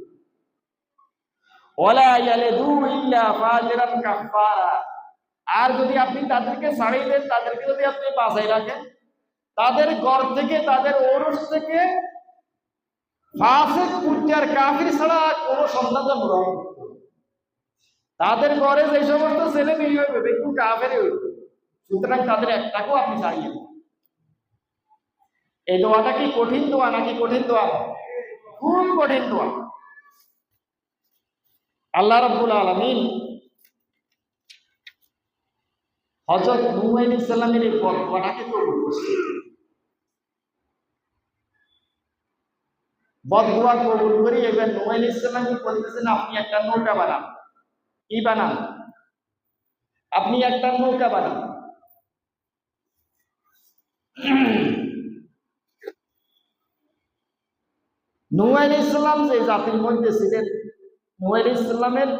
ওয়ালা ইয়ালিদু ইল্লা ফাজিরান কাফফারা। আর যদি আপনি তাদেরকে ছাড়িয়ে দেন, তাদেরকে যদি আপনি বাঁচাই রাখেন, তাদের ঘর থেকে, তাদের ওরস থেকে ফাসিক কুফার কাফির ছাড়া কোনো সন্তান জন্ম গ্রহণ করবে না। তাদের ঘরে যে সমস্ত ছেলে মেয়ে হইবে দেখুন কাফেরই হইবে, সুতরাং তাদের একটাকেও আপনি ছাড়িয়ে দেন। এই দোয়াটা কি কঠিন দোয়া নাকি কঠিন দোয়া? খুব কঠিন দোয়া। আল্লাহ রাব্বুল আলামিন হযরত নূহ আলাইহিস সালামের এই বদদোয়াটাকে কবুল করেছেন। বদদোয়া কবুল করে এবার নূহ আলাইহিস সালামকে বলতেছেন, আপনি একটা নৌকা বানান। কি বানান? আপনি একটা নৌকা বানান। নূহ আলাইহিস সালাম যে জাতির মধ্যে ছিলেন, নূহ আলাইহিস সালামের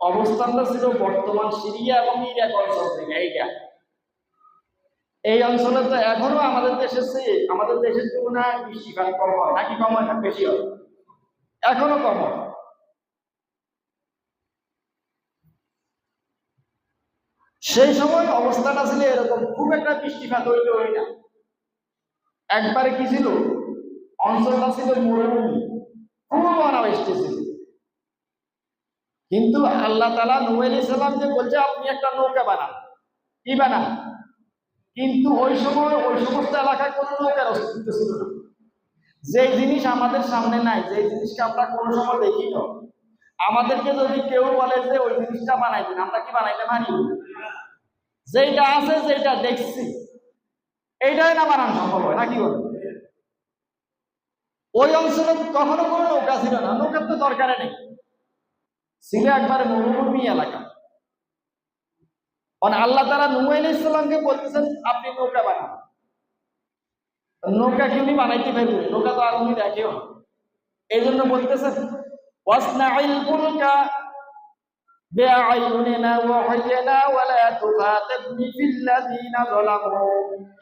অবস্থানটা ছিল বর্তমান সিরিয়া এবং ইরাক অঞ্চলে। এই অঞ্চলে তো এখনো আমাদের দেশের চেয়ে, আমাদের দেশের তুলনায় বৃষ্টিপাত কম হয় নাকি কম হয় না? বেশি হয়, এখনো কম হয়। সেই সময় অবস্থাটা ছিল এরকম, খুব একটা বৃষ্টিপাত হইলে হয় না। একবারে কি ছিল, অঞ্চলটা ছিল মরুভূমি, খুব অনাবৃষ্টি ছিল। কিন্তু আল্লাহ তাআলা নূহ আলাইহিস সালামকে বলছে, আপনি একটা নৌকা বানান। কি বানান? কিন্তু ওই সময় ওই সমস্ত এলাকায় কোনো নৌকার অস্তিত্ব ছিল না। যে জিনিস আমাদের সামনে নাই, যে জিনিসকে আমরা কোনো সময় দেখি না, আমাদেরকে যদি কেউ বলে যে ওই জিনিসটা বানাই দিন, আমরা কি বানাইতে পারি? যেটা আছে, যেটা দেখছি, এইটাই না বানানো সম্ভব হয় নাকি বলে? ওই অঞ্চলে কখনো কোনো নৌকা ছিল না, নৌকার তো দরকারে নেই, ছিল একবারে মরুভূমি এলাকা। আল্লাহ তাআলা নূহ আলাইহিস সালামকে বলতেছেন, আপনি নৌকা বানান। নৌকা কি উনি বানাইতে পারবেন? নৌকা তো আর উনি দেখেও। এই জন্য বলতেছেন, ওয়াসনাইল ফুলকা বিআইউনিনা ওয়াহয়িনা ওয়ালা তুখাতিবনি ফিল্লাযিনা যালামু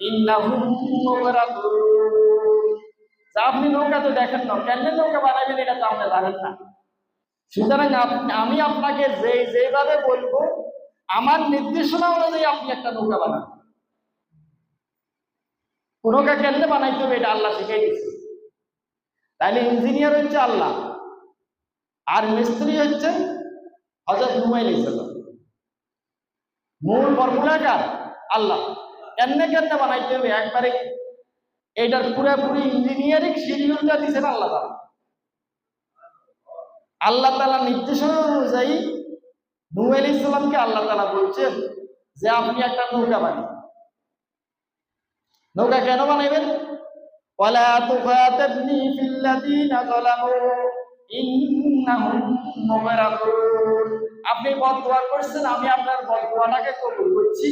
ইন্নাহুম মুগরাকুন। আপনি নৌকা তো দেখেন না, কেন নৌকা বানাবেন এটা তো আপনি জানেন না। সুতরাং আমি আপনাকে যেভাবে বলবো, আমার নির্দেশনা অনুযায়ী আপনি একটা নৌকা বানান। নৌকা কেমনে বানাইতে হবে এটা আল্লাহ শিখিয়ে দিচ্ছে। তাহলে ইঞ্জিনিয়ার হচ্ছে আল্লাহ, আর মিস্ত্রি হচ্ছে হযরত নূহ আলাইহিস সালাম। মূল ফর্মুলাকার আল্লাহ। কেমনে কেমনে বানাইতে হবে একবারে এটার পুরোপুরি ইঞ্জিনিয়ারিং শিডিউলটা দিচ্ছেন আল্লাহ তাআলা। আল্লাহ তাআলা নির্দেশনা অনুযায়ী নূহ আলাইহিস সালামকে আল্লাহ তাআলা বলছেন যে আপনি একটা নৌকা বানান। নৌকা কেন বানাইবেন? ওয়ালা তুখাতিবনি ফিল্লাযিনা যালামু ইন্নাহুম মুগরাকুন। আপনি বদদোয়া করছেন, আমি আপনার বদদোয়াটাকে কবুল করছি।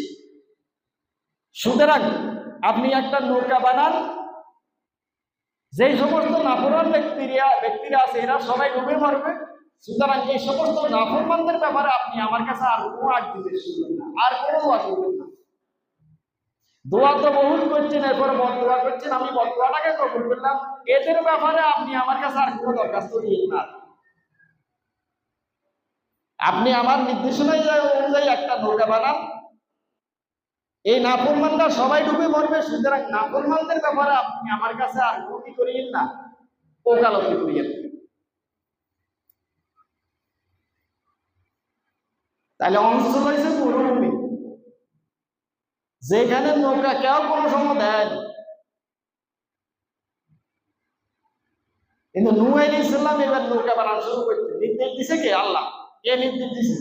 সুতরাং আপনি একটা নৌকা বানান, যে সমস্ত নাফরমান ব্যক্তিরা আছে এরা সবাই ডুবে মরবে। সুতরাং এই সমস্ত নাফরমানদের ব্যাপারে আপনি আমার কাছে আর কোনো আগ দিতে শুনবেন না, আর কোনো দোয়া করবেন না। দোয়া তো বহুল করছেন, এরপর বদদোয়া করছেন, আমি বদদোয়াটাকে কবুল করলাম। এদের ব্যাপারে আপনি আমার কাছে আর কোনো দরখাস্ত দিন না। আপনি আমার নির্দেশনা অনুযায়ী একটা নৌকা বানান। এই নাফরমানরা সবাই ডুবে মরবে, সুতরাং নাফরমানদের ব্যাপারে আপনি আমার কাছে আর কি করিয়েন না, ওকালতি করিয়েন। তাহলে অঞ্চল হয়েছে মরুভূমি, যেখানে নৌকা কেউ কোনো সময় দেয়। কিন্তু নূহ আলাইহিস সালাম এবার নৌকা বানানো শুরু করতে নির্দেশ দিছে কে? আল্লাহ। কে নির্দেশ দিছে?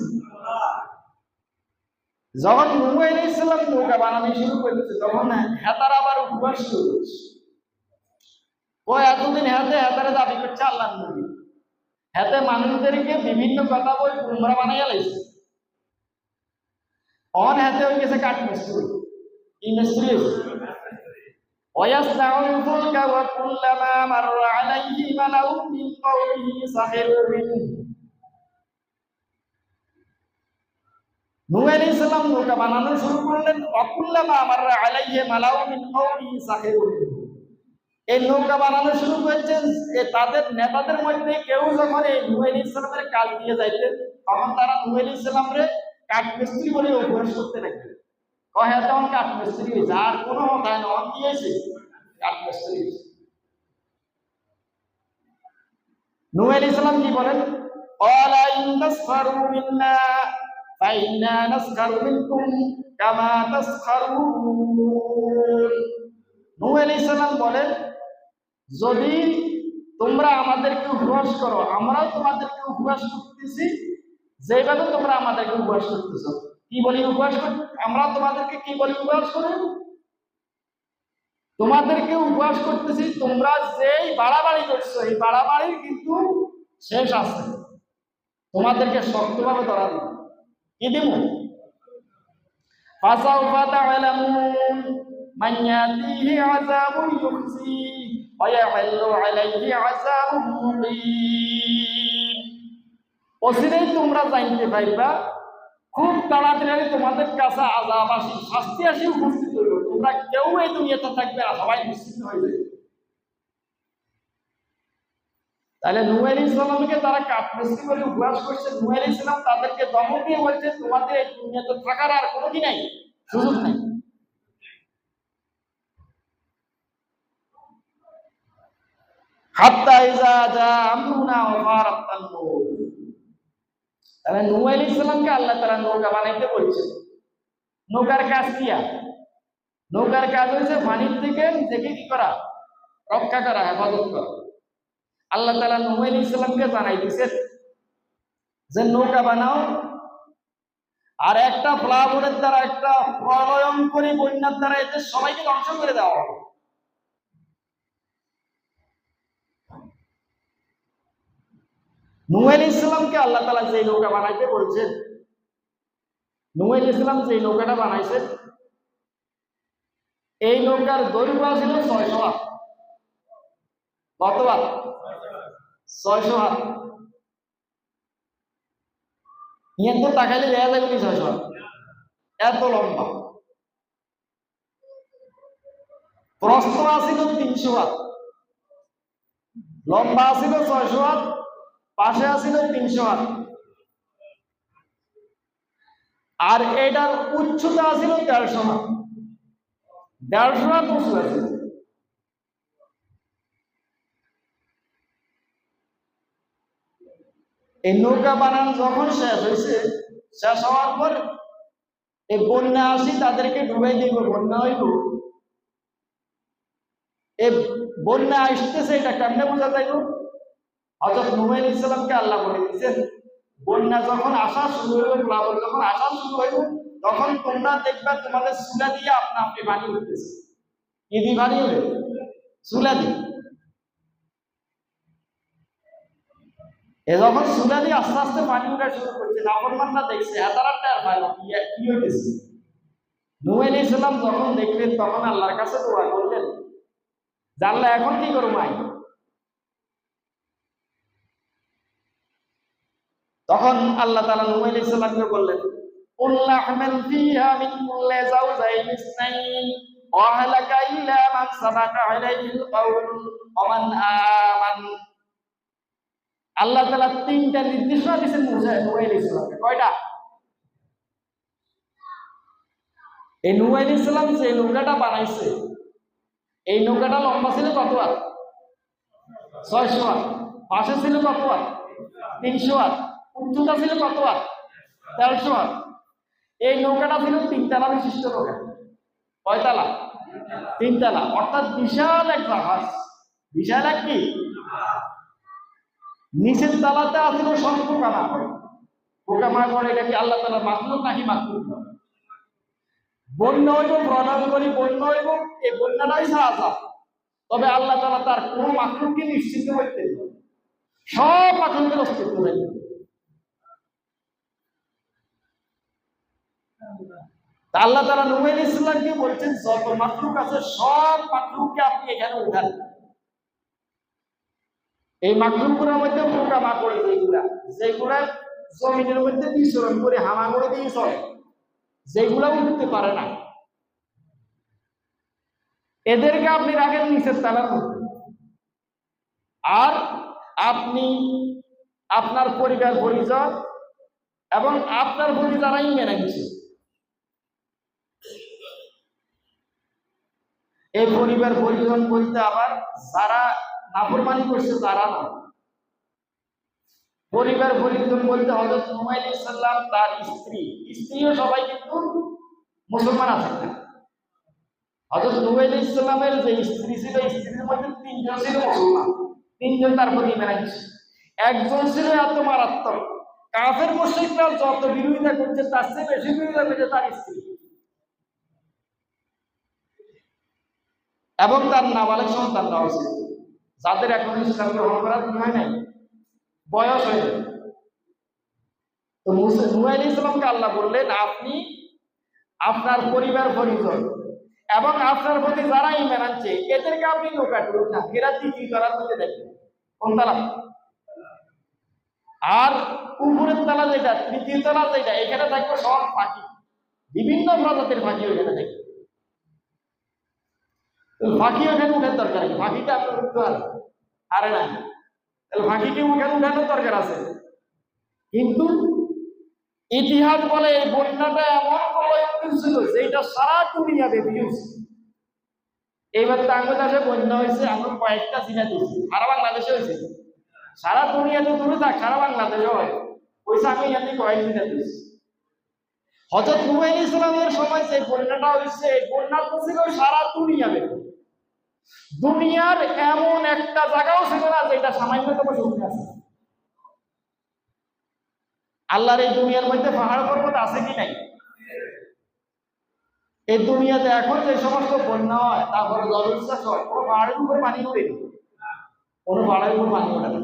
যখন নূহ আলাইহিস সালাম নৌকা বানানো শুরু করতেছে, তখন হেতার আবার উপবাস শুরু করছে। ও এতদিন হেতারে দাবি করছে আল্লাহর নবী, এতে মানুষদেরকে বিভিন্ন কথা বই গুমরা বানাইয়া লাইছে। অন হাতে হয়ে গেছে কাঠ মিস্ত্রি, কি মিস্ত্রি? ওয়াসনাউল ফুলকা ওয়া কুল্লামা মাররা আলাইহি মালাউম মিন কওমিহি সাখিরু মিনহু। নূহ আলাইহিস সালাম নৌকা বানানো শুরু করলেন, ওয়া কুল্লামা মাররা আলাইহি মালাউম মিন কওমিহি সাখিরু মিনহু। এই নৌকা বানানো শুরু করেছেন তাদের নেতাদের মধ্যে কেউ যখন এই নূহ আলাইহিস সালামের কাজ দিয়ে যাইতেন, তখন তারা নূহ আলাইহিস সালামরে কাঠ মিস্ত্রি বলে অভিহিত করতে লাগলেন। কহে তখন কাঠ মিস্ত্রি হয়েছে, আর কোনো কথায় নন দিয়েছে কাঠ মিস্ত্রি। নূহ আলাইহিস সালাম কি বলেন? ক্বালা ইন তাসখারু মিন্না ফাইন্না নাসখারু মিনকুম কামা তাসখারুন। নূহ আলাইহিস সালাম বলেন, যদি তোমরা আমাদেরকে উপহাস করো, আমরাও তোমাদেরকে উপহাস করতেছি যেভাবে তোমরা আমাদেরকে উপহাস করতেছ। কি বলি উপহাস কর? আমরা তোমাদেরকে কি বলি উপহাস করো? তোমাদেরকে উপহাস করতেছি, তোমরা যেই বাড়াবাড়ি করছো এই বাড়াবাড়ির কিন্তু শেষ আছে। তোমাদেরকে শক্তভাবে ধরা দিব। কি দিব? ফাসাউফা তা'লামুন মান ইয়াতিহি আযাবুন ইউখজি ওয়া ইয়াহিল্লু আলাইহি আযাবুন মুকিম। অচিরেই তোমরা জানতে পারবা, খুব তাড়াতাড়ি তোমাদের কাছে আযাব আসি, শাস্তি আসি উপস্থিত হইল। তোমরা কেউ এই দুনিয়াতে থাকবে না, সবাই নিশ্চিত হয়ে যাবে। তাহলে নূহ আলাইহিস সালামকে তারা কাঠ মিস্ত্রি বলে উপহাস করছে। নূহ আলাইহিস সালাম তাদেরকে ধমক দিয়ে বলছে, তোমাদের এই দুনিয়াতে থাকার আর কোনো কি নাই, সুযোগ নাই। হাত্তা ইযা জা আমরুনা ওয়া ফারাত তাননুর। তাহলে নূহ আলাইহিস সালামকে আল্লাহ তাআলা নৌকা বানাইতে বলছে। নৌকার কাজ কি? নৌকার কাজ হচ্ছে পানির থেকে নিজেকে কি করা, রক্ষা করা, হেফাজত করা। আল্লাহ তাআলা নূহ আলাইহিস সালামকে জানাই দিয়েছেন যে নৌকা বানাও, আর একটা প্লাবনের দ্বারা, একটা প্রলয়ঙ্করী বন্যার দ্বারা এদের সবাইকে ধ্বংস করে দেওয়া হবে। নূহ আলাইহিস সালামকে আল্লাহ তাআলা যে নৌকা বানাইতে বলছেন, নূহ আলাইহিস সালাম যে নৌকাটা বানাইছেন, এই নৌকার দৈর্ঘ্য ছিল 600 হাত। কত হাত? 600 হাত। ইয়ে তো তাকাইলে দেখা যাবে 600 হাত, এত লম্বা। প্রস্থ আছিল 300 হাত, লম্বা আছিল 600 হাত, পাশে আছিল 300 হাত, আর এটার উচ্চতা আছিল 150 হাত। 150 হাত উঁচু আছিল। এই নৌকা বানানো যখন শেষ হয়েছে, শেষ হওয়ার পর এই বন্যা আসি তাদেরকে ডুবাই দিব, বন্যা হইব। এই বন্যা আসতেছে, এটা কেমনে বোঝা যাইব? হযরত নূহ আলাইহিস সালামকে আল্লাহ বলে দিয়েছেন, বন্যা যখন আসা শুরু হইব, প্লাবন যখন আসা শুরু হইব, তখন তোমরা দেখবা তোমাদের চুলা দিয়ে আপনা আপনি পানি উঠতেছে। কি দিয়ে পানি হবে? চুলা দিয়ে। এ যখন চুলা দিয়ে আস্তে আস্তে পানি উঠা শুরু করছে, নাফরমানরা দেখছে, হাজারাটা আর পাইল কি হইতেছে। নূহ আলাইহিস সালাম যখন দেখলেন, তখন আল্লাহর কাছে দোয়া করলেন, জানলা এখন কি করবো? তখন আল্লাহ তাআলা নূহ আলাইহিস সালামকে বললেন, কুল্লা হামাল ফিহা মিন কুল্লি যাওজাইন ইসনাইন ওয়া আহলাকা ইল্লা মান সাবাকা আলাইহিল কাউল ওয়া মান আমান। আল্লাহ তাআলা তিনটা নির্দেশনা দিয়েছেন নূহ আলাইহিস সালামকে। কয়টা? এই নূহ আলাইহিস সালাম যে নৌকাটা বানাইছে, এই নৌকাটা লম্বা ছিল কত হাত? 600 হাত। পাশে ছিল কত হাত? 300 হাত। উচ্চতা ছিল কত হাত? 150 হাত। এই নৌকাটা ছিল 3 তলা বিশিষ্ট নৌকা। কয় তলা? 3 তলা, অর্থাৎ বিশাল এক জাহাজ। বিশাল এক কি? নিচের তলাতে আছিল সব পোকামাকড়। পোকামাকড় এটা কি আল্লাহ তাআলার মাখলুক নাকি মাখলুক? বন্যা হইব, প্রলয়ঙ্করী বন্যা হইব, এই বন্যাটাই সাহায্য। তবে আল্লাহ তাআলা তার কোন মাখলুককে নিশ্চিন্ত করতেন। সব মাখলুকের অস্তিত্ব নেই। আল্লাহ তাআলা নূহ আলাইহিস সালামকে বলছেন যত মাখলুক আছে সব মাখলুককে আপনি এখানে উঠান। এই মাখলুকগুলোর মধ্যে পোকা মাকড় যেগুলা জমিনের মধ্যে বিচরণ করে হামা করে দিয়ে চলে, যেগুলা উঠতে পারে না, এদেরকে আপনি রাখেন নিচের তলার মধ্যে। আর আপনি আপনার পরিবার পরিজন এবং আপনার প্রতি যারাই মেনে নিচ্ছে, এই পরিবার পরিজন বলতে আবার যারা নাফরমানি করছে তারা না। পরিবার পরিজন বলতে হযরত নূহ আলাইহিস সালাম, তার স্ত্রীও সবাই কিন্তু মুসলমান আছেন না। হযরত নূহ আলাইহিস সালামের যে স্ত্রী ছিল, স্ত্রীর মধ্যে তিনজন ছিল মুসলমান, তিনজন তার প্রতি মেনে নিচ্ছে। একজন ছিল এত মারাত্মক, কাফের মুশরিকরা যত বিরোধিতা করছে তার চেয়ে বেশি বিরোধিতা করছে তার স্ত্রী, এবং তার নাবালক সন্তানরাও ছিল, যাদের এখন ইসলাম গ্রহণ করার কি হয় নাই, বয়স হয়ে যায়। তো নূহ আলাইহিস সালামকে আল্লাহ বললেন আপনি আপনার পরিবার পরিজন এবং আপনার প্রতি যারা ঈমান আনছে এদেরকে আপনি নৌকা তুলুন না, এরা কি করার মধ্যে দেখবেন কোন তালা। আর উপরের তালা যেটা, তৃতীয় তালা যেটা, এখানে থাকবে সব পাখি, বিভিন্ন প্রজাতির পাখি ওখানে থাকবে। ফাঁকি ওখানে উঠার দরকার আছে, ফাঁকিটা আপনার উঠতে পারে আরে না, তাহলে ফাঁকিকে ওখানে উঠানোর দরকার আছে। কিন্তু ইতিহাস বলে এই বন্যাটা এমন ভয়ঙ্কর ছিল যেটা সারা দুনিয়া ব্যাপী হয়েছে। এইবার তো আমাদের দেশে বন্যা হয়েছে, আমরা কয়েকটা জিনা দিয়েছি, সারা বাংলাদেশে হয়েছে, সারা দুনিয়াতে দূরে থাক, সারা বাংলাদেশে হয় ওইসে, আমি এখানে কয়েক জিনা দিয়েছি। হযরত নূহ আলাইহিস সালামের সময় যে বন্যাটা হয়েছে, এই বন্যাটা ছিল সারা দুনিয়া ব্যাপী। দুনিয়ার এমন একটা জায়গাও ছিল না যেটা সামান্যতম শক্তি আছে। আল্লাহর এই দুনিয়ার মধ্যে পাহাড় পর্বত আছে কি নাই? এই দুনিয়াতে এখন যে সমস্ত বন্যা হয়, তারপরে জলোচ্ছ্বাস হয়, কোনো পাহাড়ের উপর পানি ওঠে, কোনো পাহাড়ের উপর পানি ওঠে না।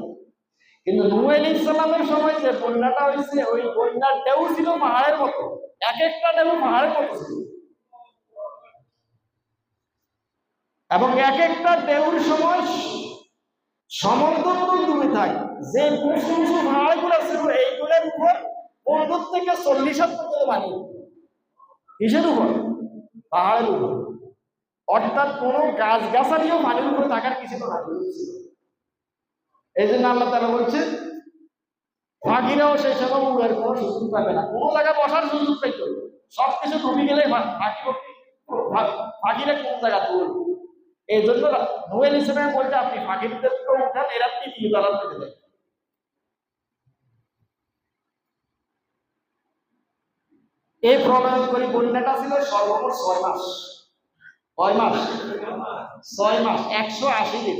কিন্তু নূহ আলাইহিস সালামের সময় যে বন্যাটা হয়েছে, ওই বন্যার ঢেউ ছিল পাহাড়ের মতো, এক একটা ঢেউ পাহাড়ের মতো ছিল, এবং এক একটা ঢেউর সময় সমুদ্র দূরে থাকে। যে উঁচু উঁচু পাহাড়গুলো ছিল এইগুলোর উপর 15 থেকে 40 হাত পর্যন্ত পানি, কিসের উপর? পাহাড়ের উপর। অর্থাৎ কোনো গাছ গাছালিও পানির উপরে থাকার কিছু না। এই জন্য আল্লাহ তাআলা বলছে পাখিরাও সেই সময় উড়ার কোনো সুযোগ পাবে না, কোনো জায়গায় বসার সুযোগ পাইতো, সবকিছু ডুবে গেলে পাখিরা কোন জায়গা দৌড়। এই জন্য নূহ আলাইহিস সালাম বলছে আপনি পাখিদেরকে উঠান, এরা তৃতীয় তলার থেকে যায়। এই প্রলয়ঙ্করী বন্যাটা ছিল সর্বমোট 6 মাস। কয় মাস? 6 মাস, 180 দিন।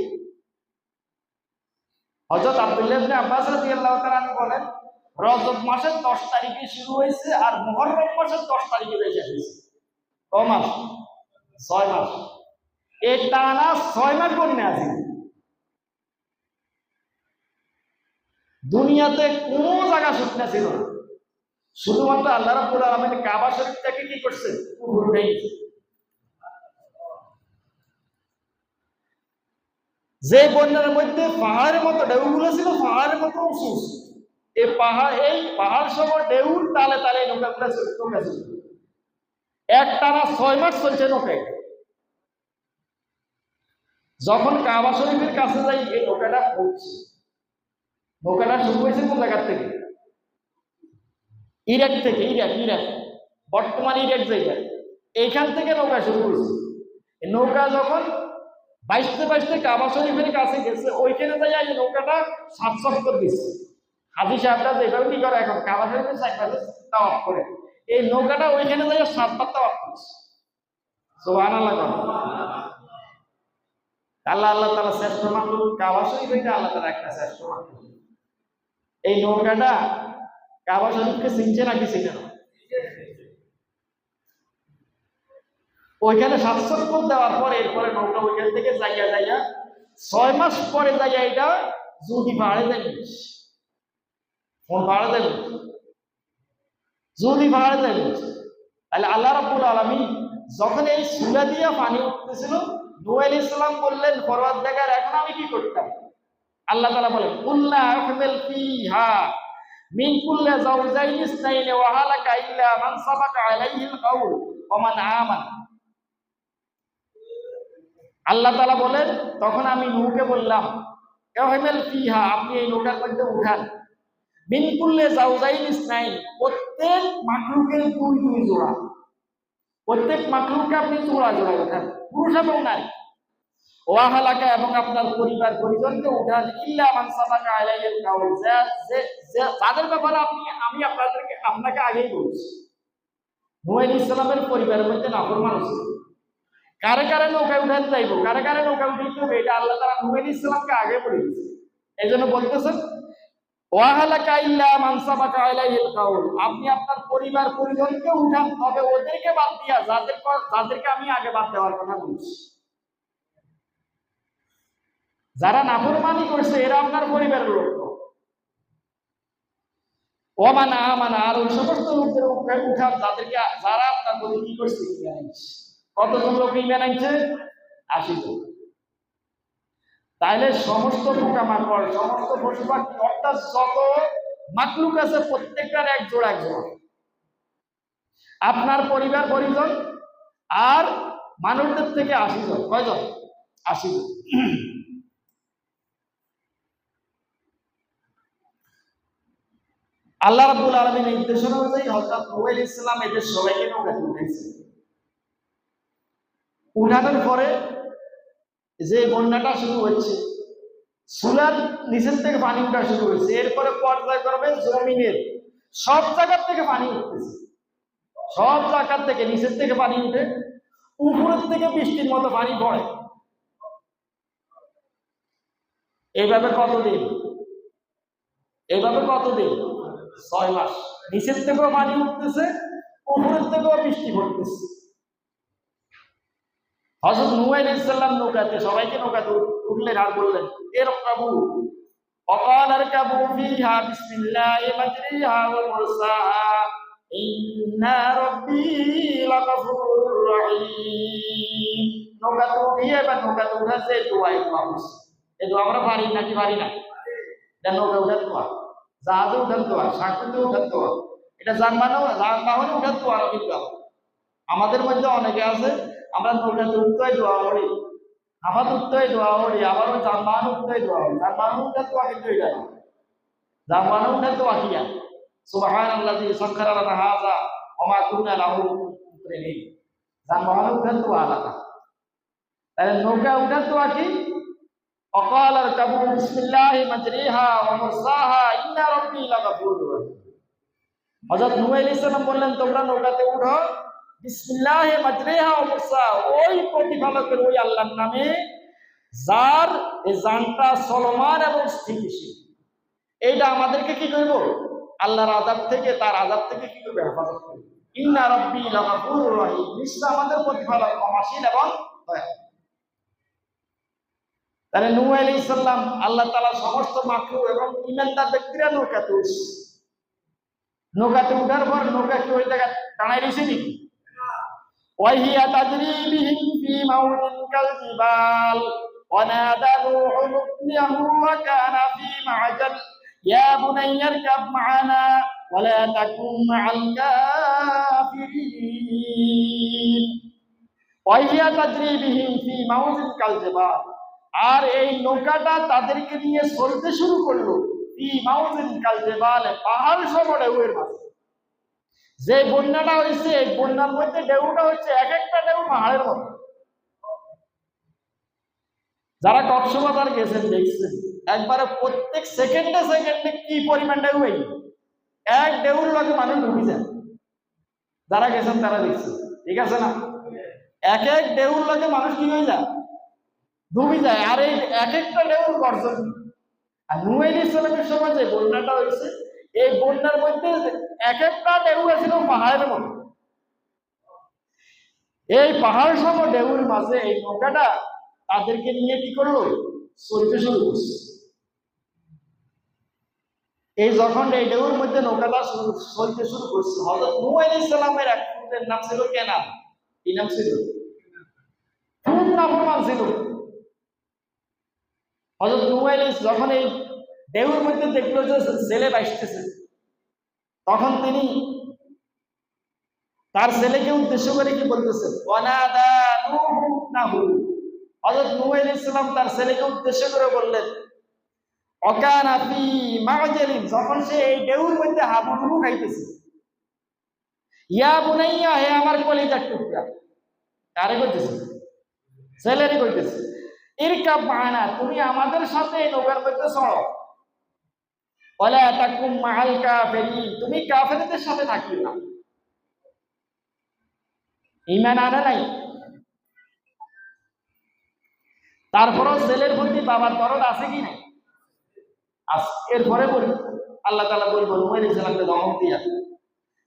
হযরত আব্দুল্লাহ ইবনে আব্বাস রাদিয়াল্লাহু তাআলা বলেন রজব মাসের 10 তারিখে শুরু হয়েছে আর মুহররম মাসের 10 তারিখে শেষ হয়েছে। কয় মাস? 6 মাস। এই টানা 6 মাস বন্যা আছে। দুনিয়াতে কোনো জায়গা শুকনা ছিল না, শুধুমাত্র আল্লাহ রাব্বুল আলামিন কাবা শরীফটাকে কি করছে? উঠাই দিয়েছে। যে বন্যার মধ্যে পাহাড়ের মতো ঢেউগুলো ছিল, পাহাড়ের মতো উঁচু, এই পাহাড় সহ ঢেউর তালে তালে নৌকাগুলো চলছে। একটানা 6 মাস চলছে নৌকায়। যখন কাবা শরীফের কাছে যাই, এই নৌকাটা পড়ছে। নৌকাটা শুরু হয়েছে কোন জায়গার থেকে? ইরাক থেকে। ইরাক বর্তমান ইরাক জায়গা, এইখান থেকে নৌকা শুরু হয়েছে। নৌকা যখন বাইশতে বাইশতে কাবা শরীফের কাছে গেছে, ওইখানে যাই নৌকাটা সাতসক করে দিচ্ছে। হাজি সাহেবরা যেভাবে কি করে এখন কাবা শরীফের চারপাশে তাওয়াফ করে, এই নৌকাটা ওইখানে যাই 7 বার তাওয়াফ করছে। সুবহানাল্লাহ। আল্লাহ তাআলা শ্রেষ্ঠ মাখলুক কাবা শরীফ, এটা আল্লাহ তাআলা একটা শ্রেষ্ঠ মাখলুক। এই নৌকাটা কাবা শরীফকে চিনছে নাকি চিনে না? ওইখানে 7 দেওয়ার পর এরপরে নৌকা ওইখান থেকে যাইয়া 6 মাস পরে যাইয়া এটা যদি পাহাড়ে যাবে, কোন পাহাড়ে যাবে? যদি পাহাড়ে যাবে, তাহলে আল্লাহ রাব্বুল আলামিন যখন এই সূরা দিয়ে পানি উঠতেছিল, নূহ আলাইহিস সালাম বললেন, পরওয়ারদিগার এখন আমি কি করতাম? আল্লাহ তাআলা বলেন, কুল্লা আহমিল ফিহা মিন কুল্লি যাওজাইনি ইসনাইনি ওয়া হালাকা ইল্লা মান সাবাকা আলাইহিল কাউল ওয়া মান আমান। আল্লাহ তাআলা বলেন, তখন আমি নূহকে বললাম, আহমিল ফিহা, আপনি এই নৌকার মধ্যে উঠান, মিন কুল্লি যাওজাইনি ইসনাইনি, প্রত্যেক মাখলুকের দুই দুই জোড়া, প্রত্যেক মাখলুককে আপনি জোড়া জোড়া উঠান, পুরুষ এবং নারী। ওয়া হালাকা, এবং আপনার পরিবার পরিজনকে উঠান, ইল্লা মান সাবাকা আলাইহিল কাউল, যাদের ব্যাপারে আমি আপনাকে আগেই বলছি। নূহ আলাইহিস সালামের পরিবারের মধ্যে নাফরমান ছিল। কারে কারে নৌকায় উঠান যাইব, কারে কারে নৌকায় উঠাইতে হবে, এটা আল্লাহ তাআলা নূহ আলাইহিস সালামকে আগে বলে দিয়েছে। এই জন্য বলতেছেন, ওয়া হালাকা ইল্লা মান সাবাকা আলাইহিল কাউল, আপনি আপনার পরিবার পরিজনকে উঠান, তবে ওদেরকে বাদ দিয়া যাদেরকে আমি আগে বাদ দেওয়ার কথা বলছি। যারা নাফরমানি করছে এরা আপনার পরিবারের লোক। ওমান আমানা, আর ওই সমস্ত লোকদের উঠান যারা আপনার প্রতি কি করছে, কতজন লোক ঈমান আনছে? 80 জন। তাইলে সমস্ত পোকামাকড়, সমস্ত পশু পাখি, অর্থাৎ যত মাকলুক আছে প্রত্যেকটার এক জোড়া এক জোড়া। আপনার পরিবার পরিজন আর মানুষদের থেকে 80 জন। কয়জন? 80 জন। আল্লাহ রাব্বুল আলামিনের নির্দেশনা অনুযায়ী হযরত নূহ আলাইহিস সালাম এদের সবাইকে নৌকাতে উঠাইছে। উঠানোর পরে যে বন্যাটা শুরু হচ্ছে, চুলার নিচের থেকে পানি উঠা শুরু হয়েছে, এরপরে পর্যায়ক্রমে জমিনের সব জায়গার থেকে পানি উঠতেছে, সব জায়গার থেকে নিচের থেকে পানি উঠে উপরের থেকে বৃষ্টির মতো পানি পড়ে। এইভাবে কতদিন? 6 মাস। নিচের থেকেও পানি উঠতেছে, উপরের থেকেও বৃষ্টি পড়তেছে। হযরত নূহ আলাইহিস সালাম নৌকাতে, সবাইকে নৌকাতে উঠলেন আর বললেন, ইরকাবু ওয়াকাল আরকাবু ফিহা বিসমিল্লাহি মাজরিহা ওয়া মুরসাহা ইন্না রাব্বী লাগাফুরুর রহিম। নৌকাতে উঠিয়ে বা নৌকাতে উঠাছে দোয়া করছে। এই দোয়া আমরা পারি নাকি পারি না? এটা নৌকা উঠার দোয়া, জাহাজে উঠার দোয়া, সাঁকড়িতে উঠার দোয়া, এটা যানবাহনে উঠার দোয়া না। কিন্তু আমাদের মধ্যে অনেকে আছে, আমরা নৌকাতে উঠতে দোয়া করি, আবার উঠতে দোয়া করি, আবার ওই যানবাহন উঠতে দোয়া করি। যানবাহন উঠার দোয়া কিন্তু এটা না। যানবাহন উঠার দোয়া কি? সুবহানাল্লাযী সাখখারা লানা হাযা ওয়া মা কুননা লাহু মুকরিনিন। যানবাহন উঠার দোয়া আলাদা। তাহলে নৌকা উঠার দোয়া কি? ওয়াকাল আরকাবু বিসমিল্লাহি মাজরিহা ওয়া মুরসাহা ইন্না রাব্বী লাগাফুরুর রহিম। হযরত নূহ আলাইহিস সালাম বললেন, তোমরা নৌকাতে উঠো, বিসমিল্লাহি মাজরিহা ওয়া মুরসাহা, ওই প্রতিপালকের, ওই আল্লাহর নামে যার এই জানটা চলমান এবং স্থিতিশীল। এইটা আমাদেরকে কি করব? আল্লাহর আযাব থেকে, তার আযাব থেকে কি করবে? হেফাজত করবে। ইন্না রাব্বী লাগাফুরুর রহিম, নিশ্চয় আমাদের প্রতিপালক ক্ষমাশীল এবং দয়ালু। তাহলে নূহ আলাইহিস সালাম, আল্লাহ তাআলা সমস্ত মাখলুক এবং ঈমানদার ব্যক্তিরা নৌকাতে উঠছে। নৌকাতে উঠার পর নৌকা কি ওই জায়গায় দাঁড়ায় রয়েছে নাকি? ওয়াহিয়া তাজরি বিহিম ফি মাউজিন কাল জিবাল ওয়া নাদা নূহুন ইবনাহু ওয়া কানা ফি মা'জাল ইয়া বুনাইয়া ইরকাব মা'ানা ওয়া লা তাকুন মা'আল কাফিরিন। ওয়াহিয়া তাজরি বিহিম ফি মাউজিন কাল জিবাল, আর এই নৌকাটা তাদেরকে নিয়ে চলতে শুরু করলো ফি মাউজিন কাল জিবাল, পাহাড় সম ঢেউয়ের মাঝে। যে বন্যাটা হয়েছে, এই বন্যার মধ্যে ঢেউটা হচ্ছে এক একটা ঢেউ পাহাড়ের মতো। যারা কক্সবাজার গেছেন দেখছেন, একবারে প্রত্যেক সেকেন্ডে সেকেন্ডে কি পরিমাণ ঢেউ হয়, এক ঢেউর লগে মানুষ ডুবে যায়। যারা গেছেন তারা দেখছেন, ঠিক আছে না? এক এক ঢেউর লগে মানুষ কি হয়ে যায়? ডুবে যায়। আর এই এক একটা ঢেউর গর্জন। আর নূহ আলাইহিস সালামের সময় যে বন্যাটা হয়েছে, এই বন্যার মধ্যে এক একটা ঢেউ ছিল পাহাড়ের মতো। এই পাহাড় সম ঢেউর মাঝে এই নৌকাটা তাদেরকে নিয়ে কি করলো? চলতে শুরু করছে। এই যখন এই ঢেউর মধ্যে নৌকাটা চলতে শুরু করছে, হযরত নূহ আলাইহিস সালামের এক পুত্রের নাম ছিল কেনান। কি নাম ছিল? খুব নাফরমান ছিল। হযরত নূহ আলাইহিস যখন এই ঢেউর মধ্যে দেখলো যে ছেলে ভাসতেছে, তখন তিনি তার ছেলেকে উদ্দেশ্য করে কি বলতেছেন? ওয়ানাদা নূহু ইবনাহু। হযরত নূহ আলাইহিস সালাম তার ছেলেকে উদ্দেশ্য করে বললেন, অকানা ফি মা'জালিন, যখন সে এই ঢেউর মধ্যে হাবুডুবু খাইতেছে, ইয়া বুনাইয়া, হে আমার কলিজার টুকরা। কারে কইতেছে? ছেলেরই কইতেছে। ইরকাব মা'ানা, তুমি আমাদের সাথে এই নৌকার মধ্যে চড়ো। ওয়ালা তাকুম মা'আল কাফিরিন, তুমি কাফেরদের সাথে থাকিও না। ঈমান আনে নাই, তারপরও ছেলের প্রতি বাবার দরদ আছে কি নাই? এরপরে বলি আল্লাহ তাআলা বলবো নূহ আলাইহিস সালামকে ধমক দিয়া,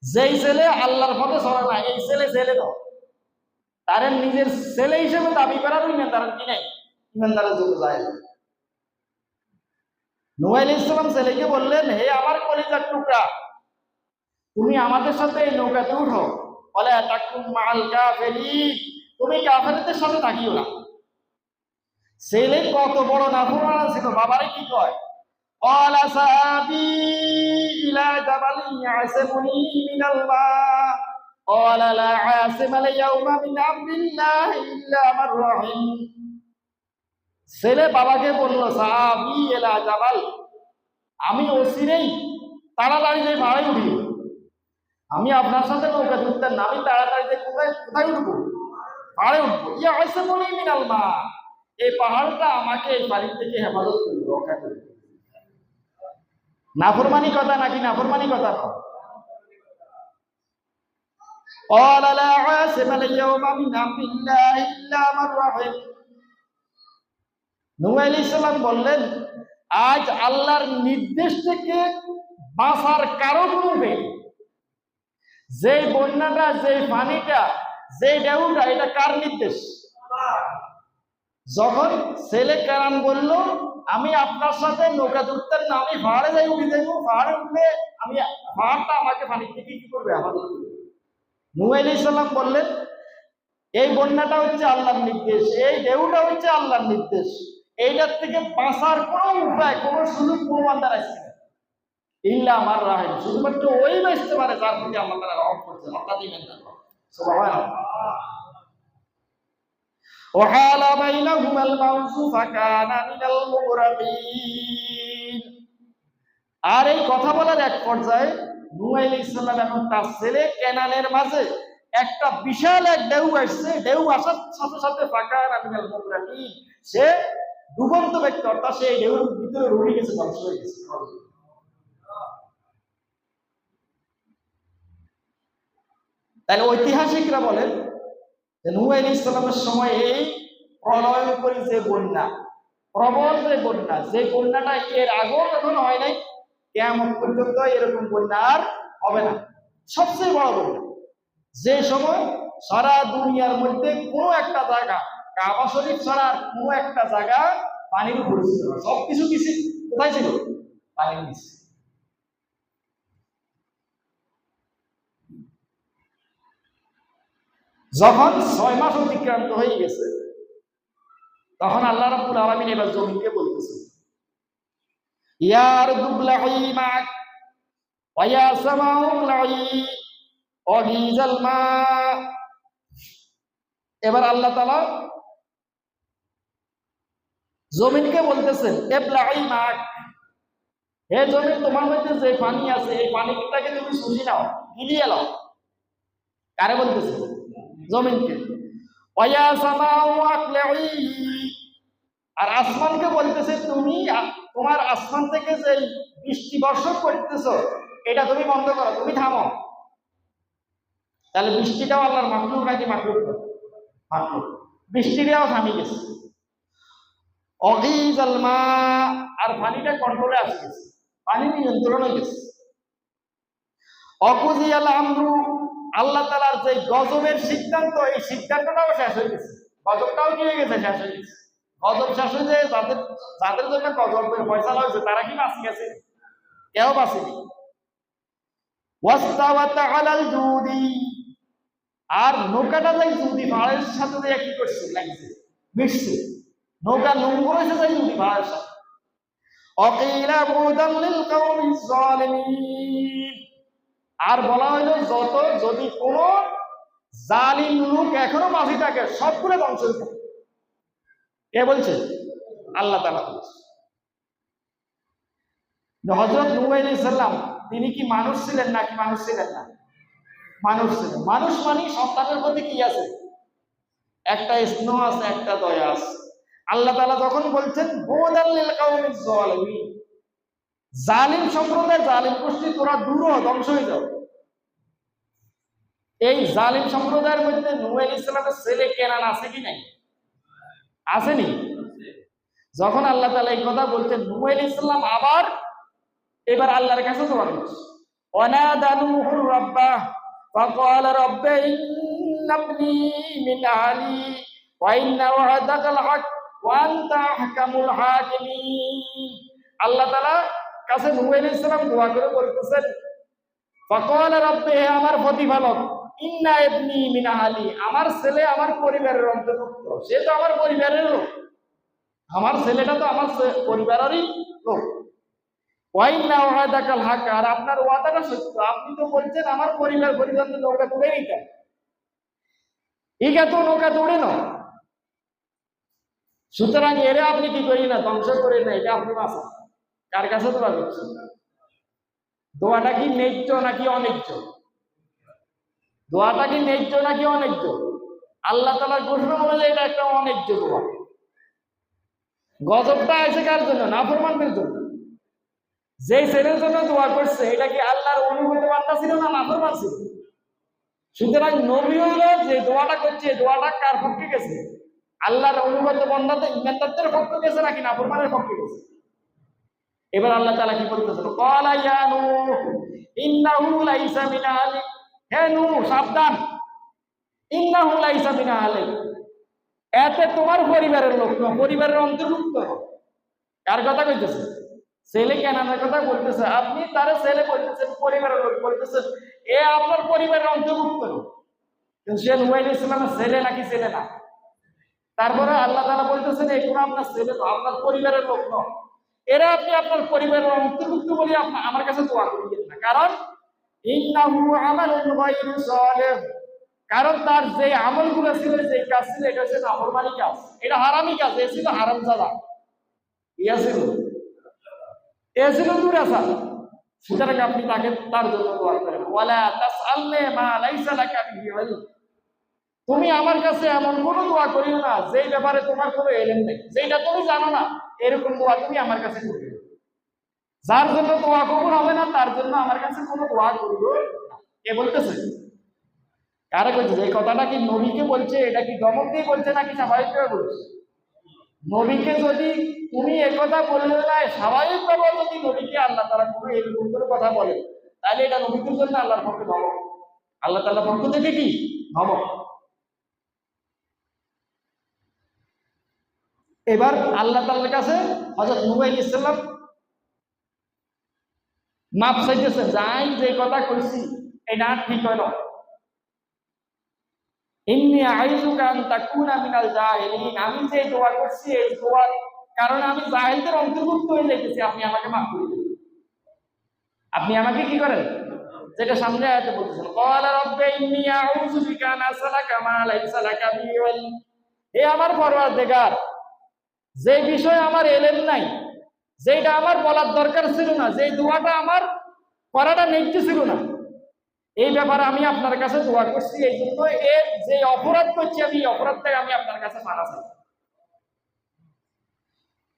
যেই ছেলে আল্লাহর পথে চলে না, এই ছেলে ছেলে দাও, তার নিজের ছেলে হিসেবে দাবি করার ইমানদার কি নাই? ইমানদারের জন্য যায় না। নূহ আলাইহিস সালাম ছেলেকে বললেন, হে আমার কলিজার টুকরা, তুমি আমাদের সাথে এই নৌকাতে উঠো। ওয়ালা তাকুম মা'আল কাফিরিন, তুমি কাফেরদের সাথে থাকিও না। ছেলে কত বড় নাফরমান ছিল, বাবারে কি কয়? قال سآبي إلى جبل يعصمني من الماء قال لا عاصم اليوم من أمر الله إلا من رحم। ছেলে বাবাকে বলল, সাআবি ইলা জাবাল, আমি অচিরেই তাড়াতাড়ি যে পাহাড়ে উঠি। আমি আপনার সাথে নৌকা উঠতেন না, আমি তাড়াতাড়ি যে কোথায় কোথায় উঠবো? পাহাড়ে উঠবো। ইয়াসিমুনি মিনাল মা, এই পাহাড়টা আমাকে এই পানি থেকে হেফাজত করবে, রক্ষা করবে। নাফরমানি কথা নাকি? নাফরমানি কথা না। قال لا عاصم اليوم من امر الله الا من رحم। নূহ আলাইহিস সালাম বললেন, আজ আল্লাহর নির্দেশ থেকে বাঁচার কারো কোনো নেই। যে বন্যাটা, যে পানিটা, যে ঢেউটা, এটা কার নির্দেশ? যখন ছেলে কেনান বলল, আমি আপনার সাথে নৌকা উঠতেন না, আমি পাহাড়ে যাই উঠে যাইব, পাহাড়ে উঠলে আমি পাহাড়টা আমাকে পানি থেকে কি করবে? আমাদের। নূহ আলাইহিস সালাম বললেন, এই বন্যাটা হচ্ছে আল্লাহর নির্দেশ, এই ঢেউটা হচ্ছে আল্লাহর নির্দেশ, এইটার থেকে বাঁচার কোনো উপায়, কোনো সুযোগ কোনো বান্দার আছে না। ইল্লা আমার রাহিম, শুধুমাত্র ওই বাঁচতে পারে যার প্রতি আল্লাহ তাআলা রহম করছেন, অর্থাৎ ঈমানদার। সুবহানাল্লাহ। وحال بينهما الموج فكان من المغرقين। আর এই কথা বলার এক পর্যায়ে নূহ আলাইহিস সালাম এবং তার ছেলে কেনানের মাঝে একটা বিশাল এক ঢেউ আসছে। ঢেউ আসার সাথে সাথে ফাকানা মিনাল মুগরাকিন, সে ডুবন্ত ব্যক্তি, অর্থাৎ সে ঢেউর ভিতরে রুড়ে গেছে, ধ্বংস হয়ে গেছে। তাহলে ঐতিহাসিকরা বলেন নূহ আলাইহিস সালামের সময় এই প্রলয় উপরে যে বন্যা, প্রবল যে বন্যা, যে বন্যাটা এর আগেও কখনো হয় নাই, কিয়ামত পর্যন্ত এরকম বন্যা আর হবে না। সবচেয়ে বড় বন্যা, যে সময় সারা দুনিয়ার মধ্যে কোনো একটা জায়গা, কাবা শরীফ ছাড়া কোনো একটা জায়গা পানির উপরে ছিল না। সবকিছু কিছু কোথায় ছিল? পানির নিচে। যখন 6 মাস অতিক্রান্ত হয়ে গেছে, তখন আল্লাহ রাব্বুল আলামিন এবার জমিনকে বলতেছে, ইয়া আরদু ব্লাহি মাক ওয়া ইয়া সামাউ ব্লাহি ওয়াগিজাল মা। এবার আল্লাহ তাআলা জমিনকে বলতেছেন, এ ব্লাহি মাক, হে জমিন, তোমার মধ্যে যে পানি আছে এই পানিটাকে তুমি শুষে নাও, গিলিয়ে নাও। কারে বলতেছে? জমিনকে। ওয়া সামাউ আকলিহি, আর আসমানকে বলতেছে, তুমি তোমার আসমান থেকে যে বৃষ্টি বর্ষণ করতেছো এটা তুমি বন্ধ করো, তুমি থামো। তাহলে বৃষ্টিটাও আল্লাহর মাখলুক নাকি? মাখলুক। মাখলুক। বৃষ্টিটাও থামি গেছে। অগিজাল মা, আর পানিটা কন্ট্রোলে আসে গেছে, পানি নিয়ন্ত্রণে গেছে। অকুজিয়াল আমরু, আল্লাহ তাআলার যে গজবের সিদ্ধান্ত, এই সিদ্ধান্তটাও শেষ হয়ে গেছে, গজবটাও কি হয়ে গেছে? শেষ হয়ে গেছে। গজব শেষ হয়ে যায়, যাদের জন্য গজবের ফয়সালা হয়েছে তারা কি বাঁচে গেছে? কেউ বাঁচেনি। ওয়াস্তাওয়াত আলাল জুদি, আর নৌকাটা যাই জুদি পাহাড়ের সাথে যাই কি করছে, লাগছে, মিশছে, নৌকা নোংর হয়েছে যাই জুদি পাহাড়ের সাথে। অকিলা বুদাল লিল কওমিজ জালিমিন, আর বলা হইলো যত যদি কোন জালিম লোক এখনো বাঁচি থাকে সবগুলো ধ্বংস হয়ে যাবে। কে বলছে? আল্লাহ তাআলা বলছে। হযরত নূহ আলাইহিস সালাম তিনি কি মানুষ ছিলেন নাকি মানুষ ছিলেন না? মানুষ ছিলেন। মানুষ মানে সন্তানের প্রতি কি আছে? একটা স্নেহ আছে, একটা দয়া আছে। আল্লাহ তাআলা যখন বলছেন বুদাল লিল কওমিজ জালিমিন, জালিম সম্প্রদায়, জালিম গোষ্ঠী, তোরা দূর হ, ধ্বংস হয়ে যাও। এই জালিম সম্প্রদায়ের মধ্যে নূহ আলাইহিস সালামের ছেলে কেনান আছে কি নাই? আসেনি? যখন আল্লাহ তাআলা এই কথা বলতেন, নূহ আলাইহিস সালাম আবার এবার আল্লাহর কাছে দোয়া করছে। ওয়ানাদা নূহুর রাব্বাহ ফাকালা রাব্বি ইন্নাবনি মিন আহলি ওয়া ইন্না ওয়া'দাকাল হক ওয়া আনতা আহকামুল হাকিমিন। আল্লাহ তাআলা কাছে নূহ আলাইহিস সালাম দোয়া করে বলতেছেন, ফাকালা রাব্বি, হে আমার প্রতিপালক, ইন্না ইবনি মিন আহলি, আমার ছেলে আমার পরিবারের অন্তর্ভুক্ত, সে তো আমার পরিবারের লোক, আমার ছেলেটা তো আমার পরিবারেরই লোক। ওয়া ইন্না ওয়া'দাকাল হক, আর আপনার ওয়াদাটা সত্য, আপনি তো বলছেন আমার পরিজনদের নৌকা তুলে নিতে, ইগা তো নৌকা তুলে না, সুতরাং এরে আপনি কি করি না, ধ্বংস করে না, এটা আপনি বাঁচান। কার কাছে দোয়া করছেন? দোয়াটা কি ন্যায্য নাকি অন্যায্য? দোয়াটা কি ন্যায্য নাকি অন্যায্য? আল্লাহ তাআলার ঘোষণা অনুযায়ী এটা একটা অন্যায্য দোয়া। গজবটা আছে কার জন্য? নাফরমানদের জন্য। যেই ছেলের জন্য দোয়া করছে এটা কি আল্লাহর অনুগত বান্দা ছিল না নাফরমান ছিল? সুতরাং নবী হইল যে দোয়াটা করছে, দোয়াটা কার পক্ষে গেছে? আল্লাহর অনুগত বান্দাদের, ইমানদারদের পক্ষে গেছে নাকি নাফরমানের পক্ষে গেছে? এবার আল্লাহ তাআলা কি বলতেছেন? ক্বালা ইয়া নূহ ইন্নাহু লাইসা মিন আহলিক, হে নূহ সাবধান, ইন্নাহু লাইসা মিন আহলিক, এতে তোমার পরিবারের লোক না, পরিবারের অন্তর্ভুক্ত। কার কথা কইতেছে? ছেলে কেনানের কথা বলতেছে। আপনি তারে ছেলে বলতেছেন, পরিবারের লোক বলতেছেন, এ আপনার পরিবারের অন্তর্ভুক্ত। কিন্তু সে নূহ আলাইহিস সালামের ছেলে নাকি ছেলে না? তারপরে আল্লাহ তাআলা বলতেছেন এই কোন আপনার ছেলে তো, আপনার পরিবারের লোক নয়, এরা আপনি আপনার পরিবারের অন্তর্ভুক্ত বলে আমার কাছে দোয়া করিয়েন না। কারণ ইন্নাহু আমালুন গায়রু সালিহ, কারণ তার যে আমলগুলো ছিল, যে কাজ ছিল, এটা হচ্ছে নাফরমানি কাজ, এটা হারামি কাজ, এ ছিল হারামজাদা, এ ছিল দুরাচার। সুতরাং আপনি তাকে তার জন্য দোয়া করেন। ওয়ালা তাসআলনি মা লাইসা লাকা বিহি ইলম, তুমি আমার কাছে এমন কোন দোয়া করিও না যেই ব্যাপারে তোমার কোনো ইলম নেই, যেটা তুমি জানো না, এরকম দোয়া তুমি আমার কাছে করিও না। যার জন্য দোয়া কবুল হবে না তার জন্য আমার কাছে কোনো দোয়া করিও না। কে বলতেছে? কারা বলছে? এই কথাটা কি নবীকে বলছে? এটা কি ধমক দিয়ে বলছে নাকি স্বাভাবিকভাবে বলছে? নবীকে যদি তুমি একথা বললে না, স্বাভাবিকভাবে যদি নবীকে আল্লাহ তাআলা কোনো এরকম করে কথা বলে, তাহলে এটা নবীর জন্য আল্লাহর পক্ষে ধমক, আল্লাহ তাআলার পক্ষ থেকে কি ধমক। এবার আল্লাহ তাআলার কাছে হযরত নূহ আলাইহিস সালাম মাপ চাইতেছে, যাই যে কথা কইছি এটা ঠিক হলো, ইন্নী আইযুকা আন তাকুনা মিনাল জাহিলিন, আমি যে দোয়া করছি এই দোয়ার কারণে আমি জাহিলদের অন্তর্ভুক্ত হয়ে যাইতেছি, আপনি আমাকে মাফ করে দিন, আপনি আমাকে কি করেন, যেটা সামনে আয়াতে বলতেছেন, ক্বালা রাব্বি ইন্নী আউযু বিকা আন আসআলাকা মা লাইসা লাকা বিহি ইলম, হে আমার পরওয়ারদিগার, যে বিষয়ে আমার ইলম নাই, যেটা আমার বলার দরকার ছিল না, যে দোয়াটা আমার করাটা ন্যায্য ছিল না, এই ব্যাপারে আমি আপনার কাছে দোয়া করছি, এই জন্য এর যে অপরাধ করছি আমি এই অপরাধটাকে আমি আপনার কাছে মানা চাই।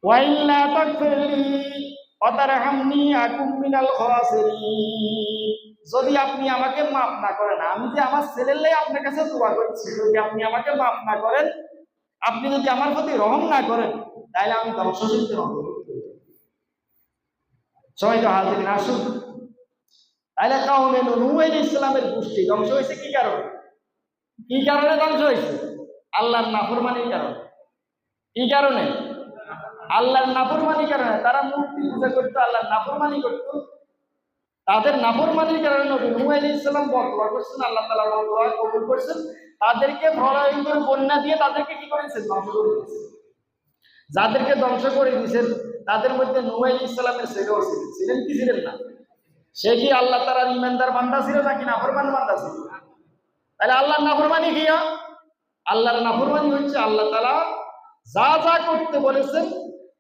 ওয়া ইল্লা তাগফিরলি ওয়া তারহামনি আকুম মিনাল খাসিরিন, যদি আপনি আমাকে মাফ না করেন, আমি যে আমার ছেলের লাই আপনার কাছে দোয়া করছি, যদি আপনি আমাকে মাফ না করেন, আপনি যদি আমার প্রতি রহম না করেন, তাহলে আমি ধ্বংসযজ্ঞের অন্তর্ভুক্ত হয়ে যাব। সবাই তো হাজিরিন আসুন, তাহলে কাউমে নূহ আলাইহিস সালামের গোষ্ঠী ধ্বংস হয়েছে কি কারণে? কি কারণে ধ্বংস হয়েছে? আল্লাহর নাফরমানির কারণে। কি কারণে? আল্লাহর নাফরমানির কারণে। তারা মূর্তি পূজা করতো, আল্লাহর নাফরমানি করতো, তাদের নাফরমানির কারণে নবী নূহ আলাইহিস সালাম বদদুয়া করছেন, আল্লাহ তাআলা বদদুয়া কবুল করেছেন, তাদেরকে প্রলয়ের বন্যা দিয়ে তাদেরকে কি করেছেন? ধ্বংস করে দিয়েছেন। যাদেরকে ধ্বংস করে দিয়েছেন তাদের মধ্যে নূহ আলাইহিস সালামের ছেলেও ছিলেন। ছিলেন কি ছিলেন না? সে কি আল্লাহ তাআলার ঈমানদার বান্দা ছিল নাকি নাফরমান বান্দা ছিল? তাহলে আল্লাহর নাফরমানি কি? আল্লাহর নাফরমানি হচ্ছে আল্লাহ তাআলা যা যা করতে বলেছেন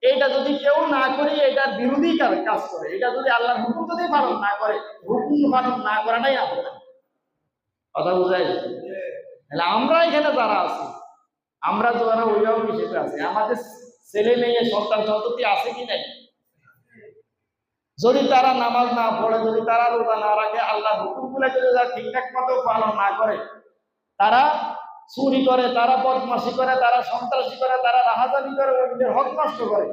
এটা যদি কেউ না করে এটার বিরোধী কাজ করে, এটা যদি আল্লাহর হুকুম যদি পালন না করে, হুকুম পালন না করাটাই নাফরমানি। কথা বুঝাই? তাহলে আমরা এখানে যারা আছি, আমরা যারা অভিভাবক হিসেবে আছি, আমাদের ছেলে মেয়ে সন্তান সন্ততি আছে কি নাই? যদি তারা নামাজ না পড়ে, যদি তারা রোজা না রাখে, আল্লাহর হুকুমগুলো যদি তারা ঠিকঠাক মতো পালন না করে, তারা চুরি করে, তারা বদমাশি করে, তারা সন্ত্রাসী করে, তারা রাহাজানি করে, অন্যের হক নষ্ট করে,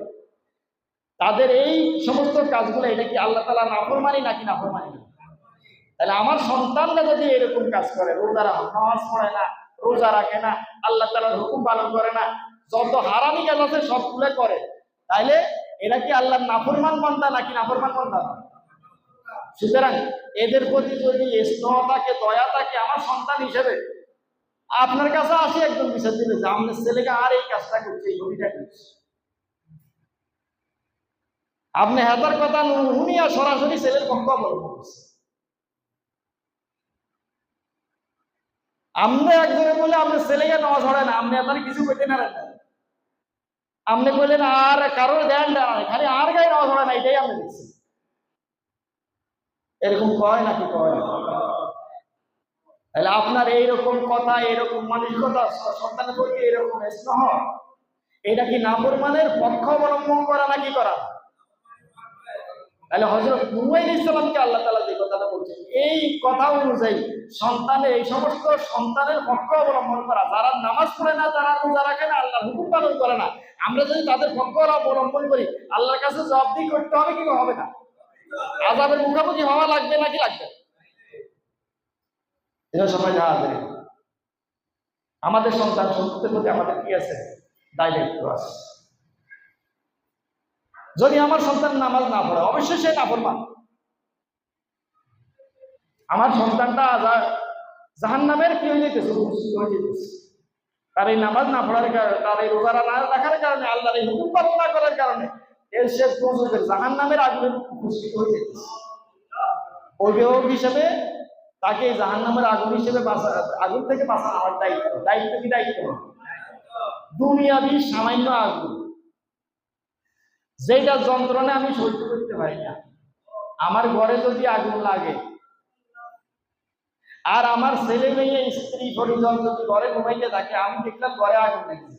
তাদের এই সমস্ত কাজগুলো এটা কি আল্লাহ তাআলা নাফরমানি নাকি নাফরমানি? তাহলে আমার সন্তানরা যদি এরকম কাজ করে, রোজা রাখে, নামাজ পড়ে না, রোজা রাখে না, আল্লাহ তাআলার হুকুম পালন করে না, যত হারামি কাজ আছে সবগুলো করে, তাইলে এরা কি আল্লাহর নাফরমান বান্দা নাকি নাফরমান বান্দা? সুতরাং এদের প্রতি যদি স্নেহ থাকে, দয়া থাকে, আমার সন্তান হিসেবে আপনার কাছে আসি একদম বিচার দিলে যে আমাদের ছেলেকে আর এই কাজটা করছে, এই গতিটা করছে, আপনি হেতার কথা শুনিয়া সরাসরি ছেলের পক্ষ অবলম্বন করছে। আমরা একজনে বলে আপনার ছেলেকে নামাজ পড়ে না, আপনি এত কিছু পেতে না, আপনি বললেন আর কারোর ধ্যান দেওয়া নাই, খালি আর গায়ে নামাজ পড়ে না, এটাই আমি দেখছি। এরকম কয় নাকি কয়? তাহলে আপনার এইরকম কথা, এরকম মানসিকতা, সন্তানের প্রতি এরকম স্নেহ, এটা কি নাফরমানের পক্ষ অবলম্বন করা নাকি করা? তাহলে হযরত নূহ আলাইহিস সালামকে আল্লাহ তাআলা যে কথাটা বলছেন, এই কথা অনুযায়ী সন্তানের, এই সমস্ত সন্তানের পক্ষ অবলম্বন করা, যারা নামাজ পড়ে না, যারা রোজা রাখে না, আল্লাহর হুকুম পালন করে না, আমরা যদি তাদের পক্ষ অবলম্বন করি, আল্লাহর কাছে জবাবদিহি করতে হবে কি হবে না? আযাবের মুখোমুখি হওয়া লাগবে নাকি লাগবে? এটা সময় যা আছে আমাদের সন্তান সন্ততির প্রতি আমাদের কি আছে? দায়িত্ব আছে। যদি আমার সন্তান নামাজ না পড়ে, অবশ্যই সে নাফরমান। আমার সন্তানটা জাহান্নামের কি হয়ে যেতেছে? তার এই নামাজ না পড়ার কারণে, তার এই রোজা না রাখার কারণে, আল্লাহর এই হুকুম পালন না করার কারণে এর সে জাহান্নামের আগুনে উপস্থিত হয়ে যেতেছে। অভিভাবক হিসেবে তাকে জাহান্নামের আগুন হিসেবে আগুন থেকে বাঁচানো আমার দায়িত্ব। দায়িত্ব কি? দায়িত্ব দুনিয়াবি সামান্য আগুন, যেটা যন্ত্রণা আমি সহ্য করতে পারি না। আমার ঘরে যদি আগুন লাগে আর আমার ছেলে মেয়ে, স্ত্রী, পরিজন যদি ঘরে ঘুমাইতে থাকে, আমি দেখলাম ঘরে আগুন লাগছে,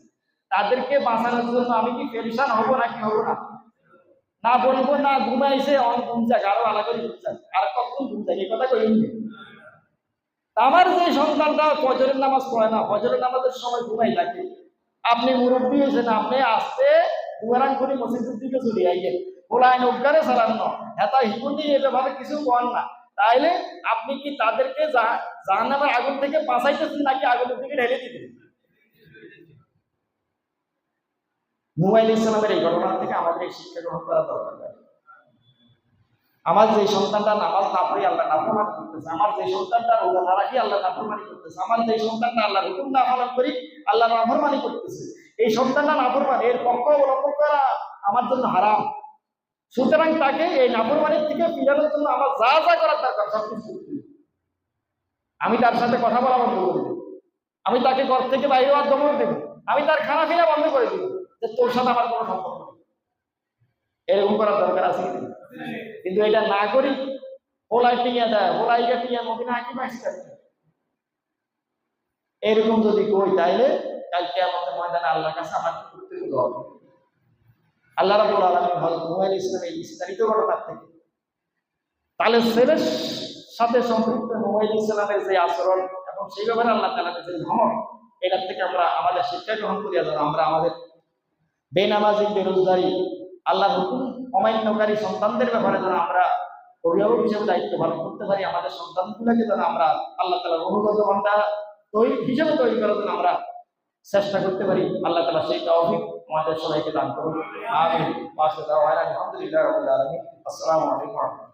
তাদেরকে বাঁচানোর জন্য আমি কি পেরেশান হবো নাকি হবো না? না বলবো না ঘুমাইছে অনেক ঘুম যাক, আরো আলাদা করে ঘুম যাক, আর কখন ঘুম যাক, এই কথা কইনি। আমার যে সন্তানটা ফজরের নামাজ পড়ে না, ফজরের নামাজের সময় ঘুমাই থাকে, আপনি মুরব্বী হয়েছেন, আপনি আসতে দুয়ারাং করে মসজিদের দিকে চলে আইয়েন, ওলাইন উদ্গারে চালানো হেতা হিকুন্দি এভাবে কিছু করেন না, তাইলে আপনি কি তাদেরকে জাহান্নামের আগুন থেকে বাঁচাইতেছেন নাকি আগুনের দিকে ঢেলে দিতেন? নূহ আলাইহিস সালামের এই ঘটনা থেকে আমাদের এই শিক্ষা গ্রহণ করা দরকার। আমার যে সন্তানটা নামাজ না পড়ে আল্লাহ নাফরমানি করতেছে, আমার যে সন্তানটা রোজা না রাখি আল্লাহ নাফরমানি করতেছে, আমার যে সন্তানটা আল্লাহর হুকুম না পালন করি আল্লাহ নাফরমানি করতেছে, এই সন্তানটা নাফরমান, এর পক্ষ অবলম্বন করা আমার জন্য হারাম। সুতরাং তাকে এই নাফরমানির থেকে ফিরানোর জন্য আমার যা যা করার দরকার সবকিছু করতে হবে। আমি তার সাথে কথা বলা বন্ধ করে দেবো, আমি তাকে ঘর থেকে বাইরে হওয়ার দমন দেবো, আমি তার খানা ফিরা বন্ধ করে দেবো, যে তোর সাথে আমার কোনো সম্পর্ক নেই। এরকম করার দরকার আছে কিন্তু এটা না করি ওলাই টিয়া দেয়, ওলাই টিয়া মদিনা হাকিম আসছে, এরকম যদি কই তাইলে কালকে আমাদের ময়দানে আল্লাহর কাছে আমার কি করতে হবে? আল্লাহ রাব্বুল আলামিন হযরত নূহ আলাইহিস সালামের বিস্তারিত ঘটনা থেকে তাহলে ছেলের সাথে সম্পৃক্ত নূহ আলাইহিস সালামের যে আচরণ এবং সেই ব্যাপারে আল্লাহ তাআলার যে ধমক, এটার থেকে আমরা আমাদের শিক্ষা গ্রহণ করি, যেন আমরা আমাদের বেনামাজি, বেরোজগারি, আল্লাহর হুকুম অমান্যকারী সন্তানদের ব্যাপারে যেন আমরা অভিভাবক হিসেবে দায়িত্ব পালন করতে পারি, আমাদের সন্তানগুলোকে যেন আমরা আল্লাহ তাআলার অনুগত বান্দা হিসেবে তৈরি করার জন্য আমরা চেষ্টা করতে পারি। আল্লাহ তাআলা সেই তৌফিক আমাদের সবাইকে দান করুন। আমিন। আলহামদুলিল্লাহ রাব্বিল আলামিন। আসসালামু আলাইকুম।